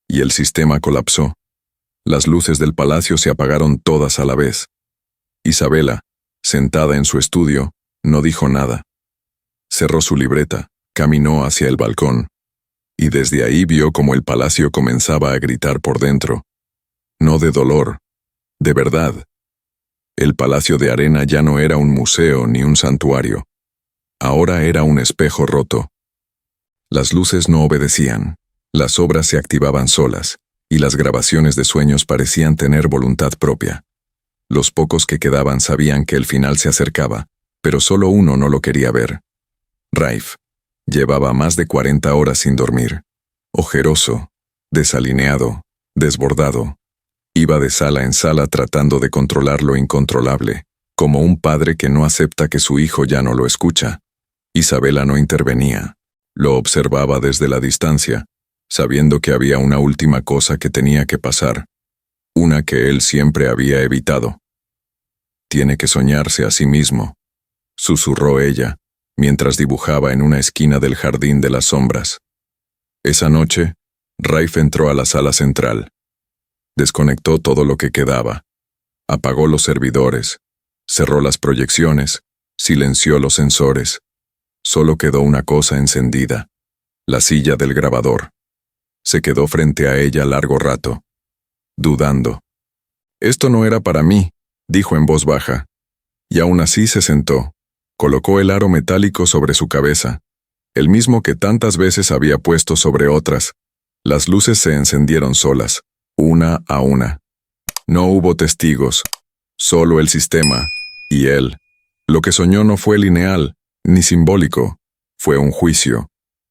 Y el sistema colapsó. Las luces del palacio se apagaron todas a la vez. Isabela, sentada en su estudio, no dijo nada. Cerró su libreta, caminó hacia el balcón, y desde ahí vio cómo el palacio comenzaba a gritar por dentro. No de dolor, de verdad. El Palacio de Arena ya no era un museo ni un santuario. Ahora era un espejo roto. Las luces no obedecían, las obras se activaban solas, y las grabaciones de sueños parecían tener voluntad propia. Los pocos que quedaban sabían que el final se acercaba, pero solo uno no lo quería ver. Raif. Llevaba más de 40 horas sin dormir. Ojeroso, desalineado, desbordado. Iba de sala en sala tratando de controlar lo incontrolable, como un padre que no acepta que su hijo ya no lo escucha. Isabela no intervenía. Lo observaba desde la distancia, sabiendo que había una última cosa que tenía que pasar, una que él siempre había evitado. Tiene que soñarse a sí mismo, susurró ella, mientras dibujaba en una esquina del jardín de las sombras. Esa noche, Raif entró a la sala central. Desconectó todo lo que quedaba. Apagó los servidores, cerró las proyecciones, silenció los sensores. Solo quedó una cosa encendida: la silla del grabador. Se quedó frente a ella largo rato, dudando. Esto no era para mí, dijo en voz baja. Y aún así se sentó. Colocó el aro metálico sobre su cabeza. el mismo que tantas veces había puesto sobre otras. Las luces se encendieron solas, una a una. No hubo testigos, solo el sistema y él. Lo que soñó no fue lineal, ni simbólico, fue un juicio.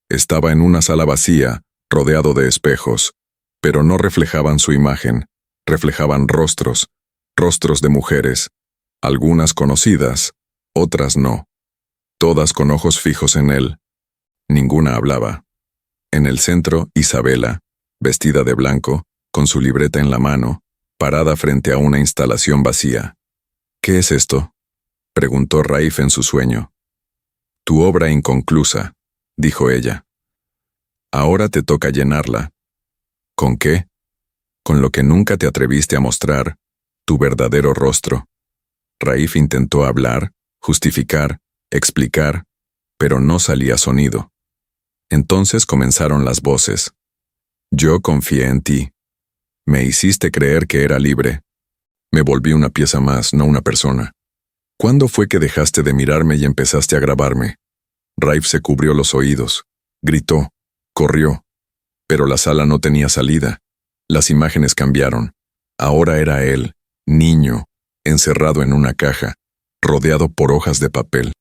Estaba en una sala vacía, rodeado de espejos, pero no reflejaban su imagen, reflejaban rostros, rostros de mujeres, algunas conocidas, otras no, todas con ojos fijos en él. Ninguna hablaba. En el centro, Isabela, vestida de blanco, con su libreta en la mano, parada frente a una instalación vacía. ¿Qué es esto?, preguntó Raif en su sueño. Tu obra inconclusa, dijo ella. Ahora te toca llenarla. ¿Con qué? Con lo que nunca te atreviste a mostrar, tu verdadero rostro. Raif intentó hablar, justificar, explicar, pero no salía sonido. Entonces comenzaron las voces. Yo confié en ti. Me hiciste creer que era libre. Me volví una pieza más, no una persona. ¿Cuándo fue que dejaste de mirarme y empezaste a grabarme? Raif se cubrió los oídos, gritó, corrió. Pero la sala no tenía salida. Las imágenes cambiaron. Ahora era él, niño, encerrado en una caja, rodeado por hojas de papel.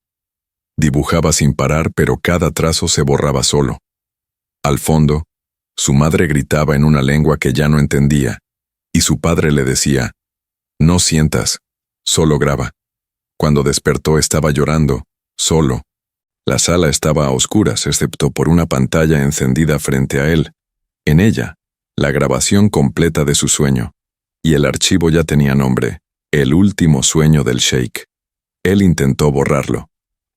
Dibujaba sin parar, pero cada trazo se borraba solo. Al fondo, su madre gritaba en una lengua que ya no entendía, y su padre le decía, no sientas, solo graba. Cuando despertó estaba llorando, solo. La sala estaba a oscuras, excepto por una pantalla encendida frente a él. En ella, la grabación completa de su sueño. Y el archivo ya tenía nombre, El último sueño del Sheikh. Él intentó borrarlo,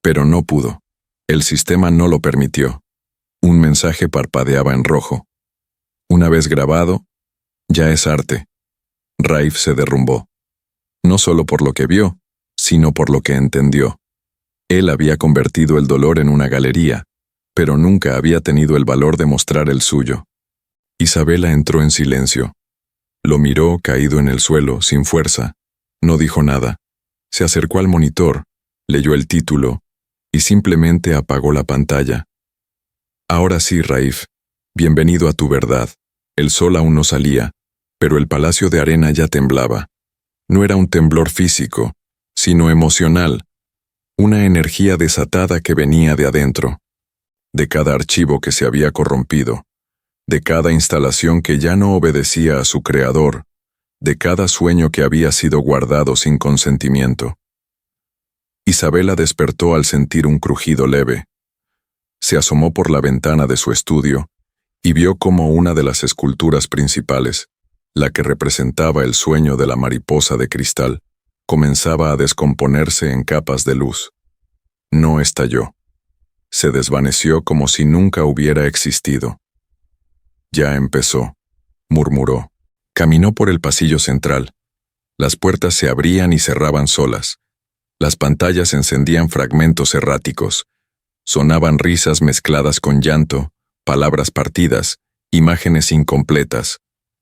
pero no pudo. El sistema no lo permitió. Un mensaje parpadeaba en rojo. Una vez grabado, ya es arte. Raif se derrumbó. No solo por lo que vio, sino por lo que entendió. Él había convertido el dolor en una galería, pero nunca había tenido el valor de mostrar el suyo. Isabela entró en silencio. Lo miró caído en el suelo, sin fuerza. No dijo nada. Se acercó al monitor, leyó el título, y simplemente apagó la pantalla. Ahora sí, Raif, bienvenido a tu verdad. El sol aún no salía, pero el palacio de arena ya temblaba. No era un temblor físico, sino emocional, una energía desatada que venía de adentro, de cada archivo que se había corrompido, de cada instalación que ya no obedecía a su creador, de cada sueño que había sido guardado sin consentimiento. Isabela despertó al sentir un crujido leve. Se asomó por la ventana de su estudio y vio cómo una de las esculturas principales, la que representaba el sueño de la mariposa de cristal, comenzaba a descomponerse en capas de luz. No estalló. Se desvaneció como si nunca hubiera existido. Ya empezó, murmuró. Caminó por el pasillo central. Las puertas se abrían y cerraban solas. Las pantallas encendían fragmentos erráticos. Sonaban risas mezcladas con llanto, palabras partidas, imágenes incompletas.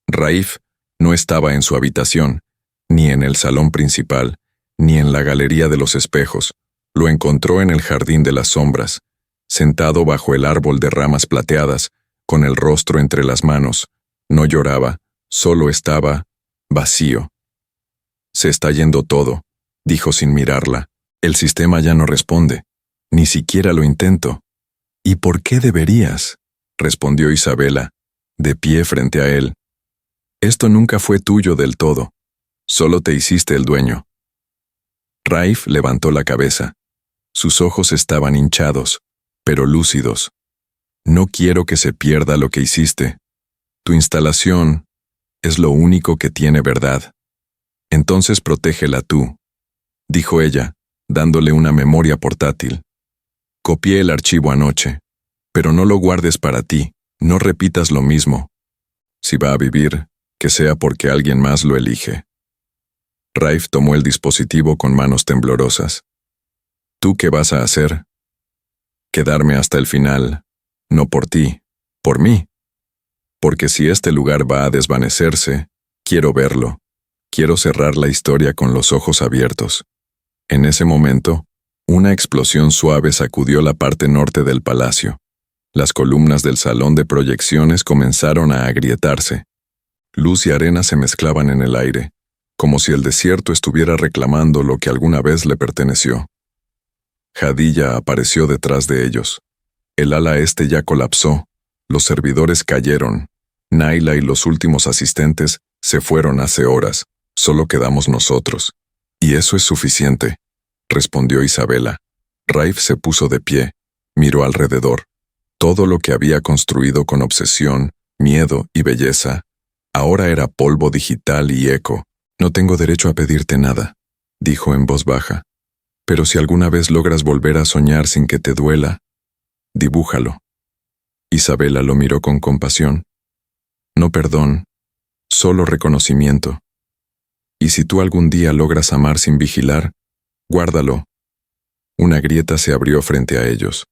Raif no estaba en su habitación, ni en el salón principal, ni en la galería de los espejos. Lo encontró en el jardín de las sombras, sentado bajo el árbol de ramas plateadas, con el rostro entre las manos. No lloraba, solo estaba vacío. Se está yendo todo, dijo sin mirarla. El sistema ya no responde. Ni siquiera lo intento. ¿Y por qué deberías?, respondió Isabela, de pie frente a él. Esto nunca fue tuyo del todo. Solo te hiciste el dueño. Raif levantó la cabeza. Sus ojos estaban hinchados, pero lúcidos. No quiero que se pierda lo que hiciste. Tu instalación es lo único que tiene verdad. Entonces protégela tú, dijo ella, dándole una memoria portátil. Copié el archivo anoche, pero no lo guardes para ti, no repitas lo mismo. Si va a vivir, que sea porque alguien más lo elige. Raif tomó el dispositivo con manos temblorosas. ¿Tú qué vas a hacer? Quedarme hasta el final, no por ti, por mí. Porque si este lugar va a desvanecerse, quiero verlo. Quiero cerrar la historia con los ojos abiertos. En ese momento, Una explosión suave sacudió la parte norte del palacio. Las columnas del salón de proyecciones comenzaron a agrietarse. Luz y arena se mezclaban en el aire, como si el desierto estuviera reclamando lo que alguna vez le perteneció. Hadilla apareció detrás de ellos. El ala este ya colapsó, los servidores cayeron. Naila y los últimos asistentes se fueron hace horas, solo quedamos nosotros. Y eso es suficiente, respondió Isabela. Raif se puso de pie, miró alrededor. Todo lo que había construido con obsesión, miedo y belleza, ahora era polvo digital y eco. No tengo derecho a pedirte nada, dijo en voz baja. Pero si alguna vez logras volver a soñar sin que te duela, dibújalo. Isabela lo miró con compasión. No perdón, solo reconocimiento. Y si tú algún día logras amar sin vigilar, guárdalo. Una grieta se abrió frente a ellos.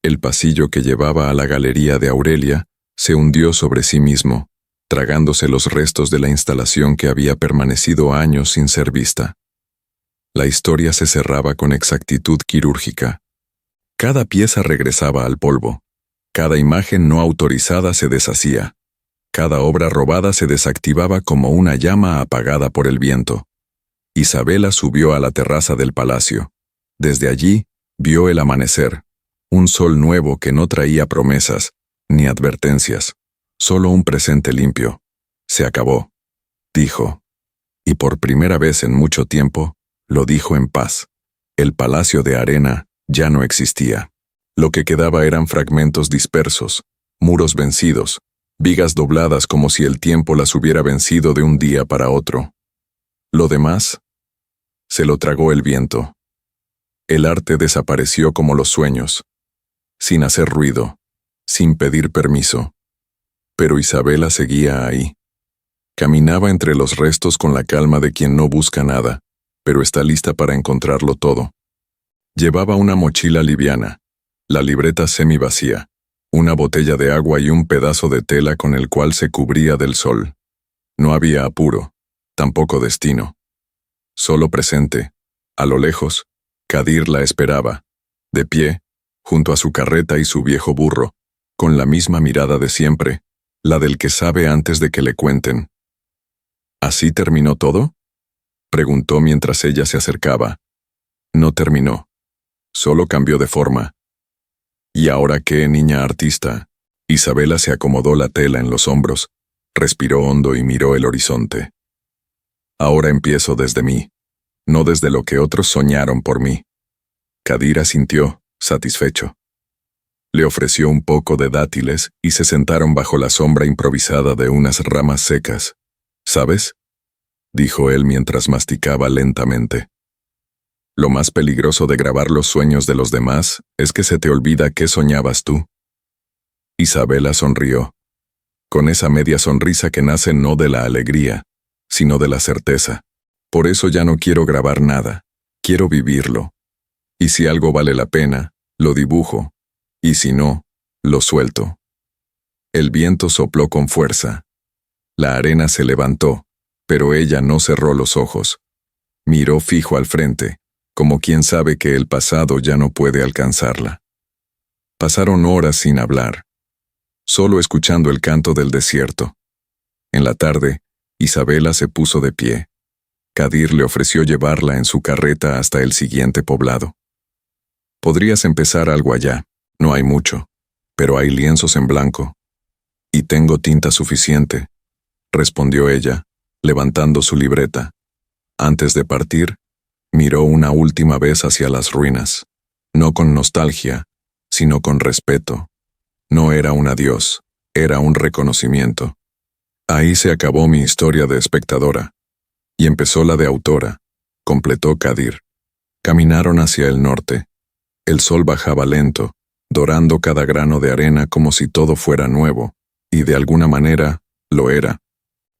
El pasillo que llevaba a la galería de Aurelia se hundió sobre sí mismo, tragándose los restos de la instalación que había permanecido años sin ser vista. La historia se cerraba con exactitud quirúrgica. Cada pieza regresaba al polvo. Cada imagen no autorizada se deshacía. Cada obra robada se desactivaba como una llama apagada por el viento. Isabela subió a la terraza del palacio. Desde allí, vio el amanecer. Un sol nuevo que no traía promesas, ni advertencias, solo un presente limpio. Se acabó, dijo. Y por primera vez en mucho tiempo, lo dijo en paz. El palacio de arena ya no existía. Lo que quedaba eran fragmentos dispersos, muros vencidos, vigas dobladas como si el tiempo las hubiera vencido de un día para otro. Lo demás, se lo tragó el viento. El arte desapareció como los sueños, sin hacer ruido, sin pedir permiso. Pero Isabela seguía ahí. Caminaba entre los restos con la calma de quien no busca nada, pero está lista para encontrarlo todo. Llevaba una mochila liviana, la libreta semivacía, una botella de agua y un pedazo de tela con el cual se cubría del sol. No había apuro, tampoco destino. Solo presente. A lo lejos, Kadir la esperaba, de pie, junto a su carreta y su viejo burro, con la misma mirada de siempre, la del que sabe antes de que le cuenten. ¿Así terminó todo?, preguntó mientras ella se acercaba. No terminó. Solo cambió de forma. ¿Y ahora qué, niña artista? Isabela se acomodó la tela en los hombros, respiró hondo y miró el horizonte. Ahora empiezo desde mí, no desde lo que otros soñaron por mí. Kadir asintió, satisfecho. Le ofreció un poco de dátiles y se sentaron bajo la sombra improvisada de unas ramas secas. ¿Sabes?, dijo él mientras masticaba lentamente. Lo más peligroso de grabar los sueños de los demás es que se te olvida qué soñabas tú. Isabela sonrió, con esa media sonrisa que nace no de la alegría, sino de la certeza. Por eso ya no quiero grabar nada, quiero vivirlo. Y si algo vale la pena, lo dibujo, y si no, lo suelto. El viento sopló con fuerza. La arena se levantó, pero ella no cerró los ojos. Miró fijo al frente, como quien sabe que el pasado ya no puede alcanzarla. Pasaron horas sin hablar, solo escuchando el canto del desierto. En la tarde, Isabela se puso de pie. Kadir le ofreció llevarla en su carreta hasta el siguiente poblado. Podrías empezar algo allá, no hay mucho, pero hay lienzos en blanco. Y tengo tinta suficiente, respondió ella, levantando su libreta. Antes de partir, miró una última vez hacia las ruinas, no con nostalgia, sino con respeto. No era un adiós, era un reconocimiento. Ahí se acabó mi historia de espectadora, y empezó la de autora, completó Kadir. Caminaron hacia el norte. El sol bajaba lento, dorando cada grano de arena como si todo fuera nuevo, y de alguna manera, lo era.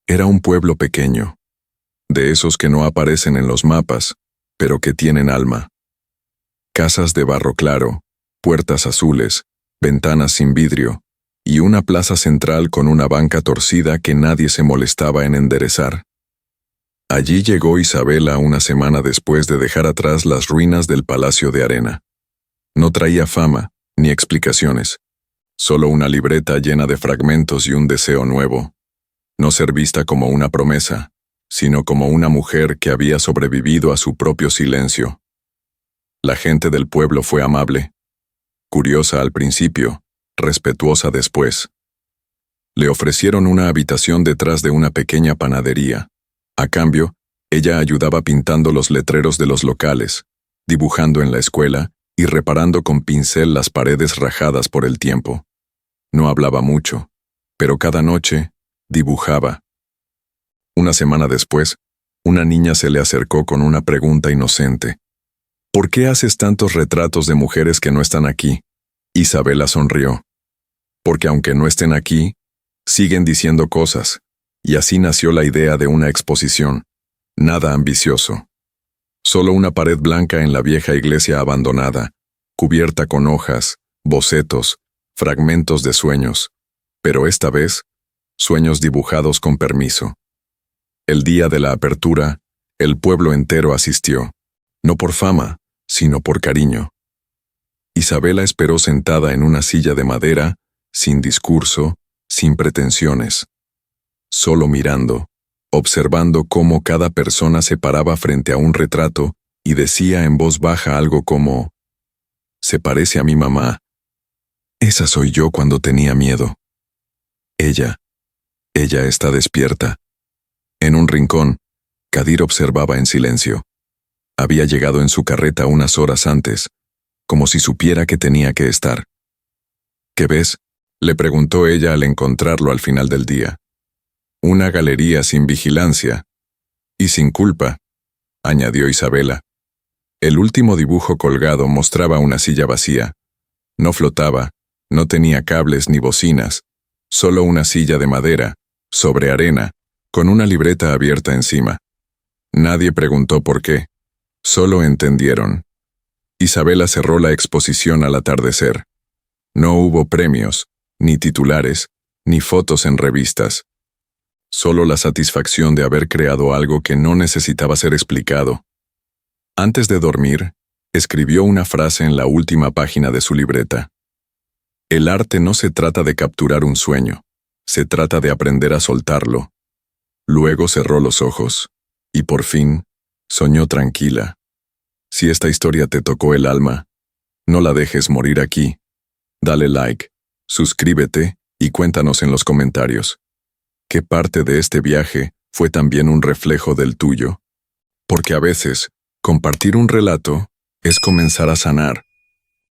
Era un pueblo pequeño, de esos que no aparecen en los mapas, pero que tienen alma. Casas de barro claro, puertas azules, ventanas sin vidrio, y una plaza central con una banca torcida que nadie se molestaba en enderezar. Allí llegó Isabela una semana después de dejar atrás las ruinas del Palacio de Arena. No traía fama, ni explicaciones, solo una libreta llena de fragmentos y un deseo nuevo. No ser vista como una promesa, sino como una mujer que había sobrevivido a su propio silencio. La gente del pueblo fue amable, curiosa al principio, respetuosa después. Le ofrecieron una habitación detrás de una pequeña panadería. A cambio, ella ayudaba pintando los letreros de los locales, dibujando en la escuela y reparando con pincel las paredes rajadas por el tiempo. No hablaba mucho, pero cada noche dibujaba. Una semana después, una niña se le acercó con una pregunta inocente. ¿Por qué haces tantos retratos de mujeres que no están aquí? Isabela sonrió. Porque aunque no estén aquí, siguen diciendo cosas, y así nació la idea de una exposición. Nada ambicioso. Solo una pared blanca en la vieja iglesia abandonada, cubierta con hojas, bocetos, fragmentos de sueños, pero esta vez, sueños dibujados con permiso. El día de la apertura, el pueblo entero asistió, no por fama, sino por cariño. Isabela esperó sentada en una silla de madera, sin discurso, sin pretensiones. Solo mirando, observando cómo cada persona se paraba frente a un retrato y decía en voz baja algo como: «Se parece a mi mamá. Esa soy yo cuando tenía miedo. Ella está despierta». En un rincón, Kadir observaba en silencio. Había llegado en su carreta unas horas antes, como si supiera que tenía que estar. «¿Qué ves?», le preguntó ella al encontrarlo al final del día. «Una galería sin vigilancia. Y sin culpa», añadió Isabela. El último dibujo colgado mostraba una silla vacía. No flotaba, no tenía cables ni bocinas, solo una silla de madera, sobre arena, con una libreta abierta encima. Nadie preguntó por qué, solo entendieron. Isabela cerró la exposición al atardecer. No hubo premios, ni titulares, ni fotos en revistas. Solo la satisfacción de haber creado algo que no necesitaba ser explicado. Antes de dormir, escribió una frase en la última página de su libreta. El arte no se trata de capturar un sueño, se trata de aprender a soltarlo. Luego cerró los ojos, y por fin, soñó tranquila. Si esta historia te tocó el alma, no la dejes morir aquí. Dale like, suscríbete y cuéntanos en los comentarios. ¿Qué parte de este viaje fue también un reflejo del tuyo? Porque a veces, compartir un relato es comenzar a sanar.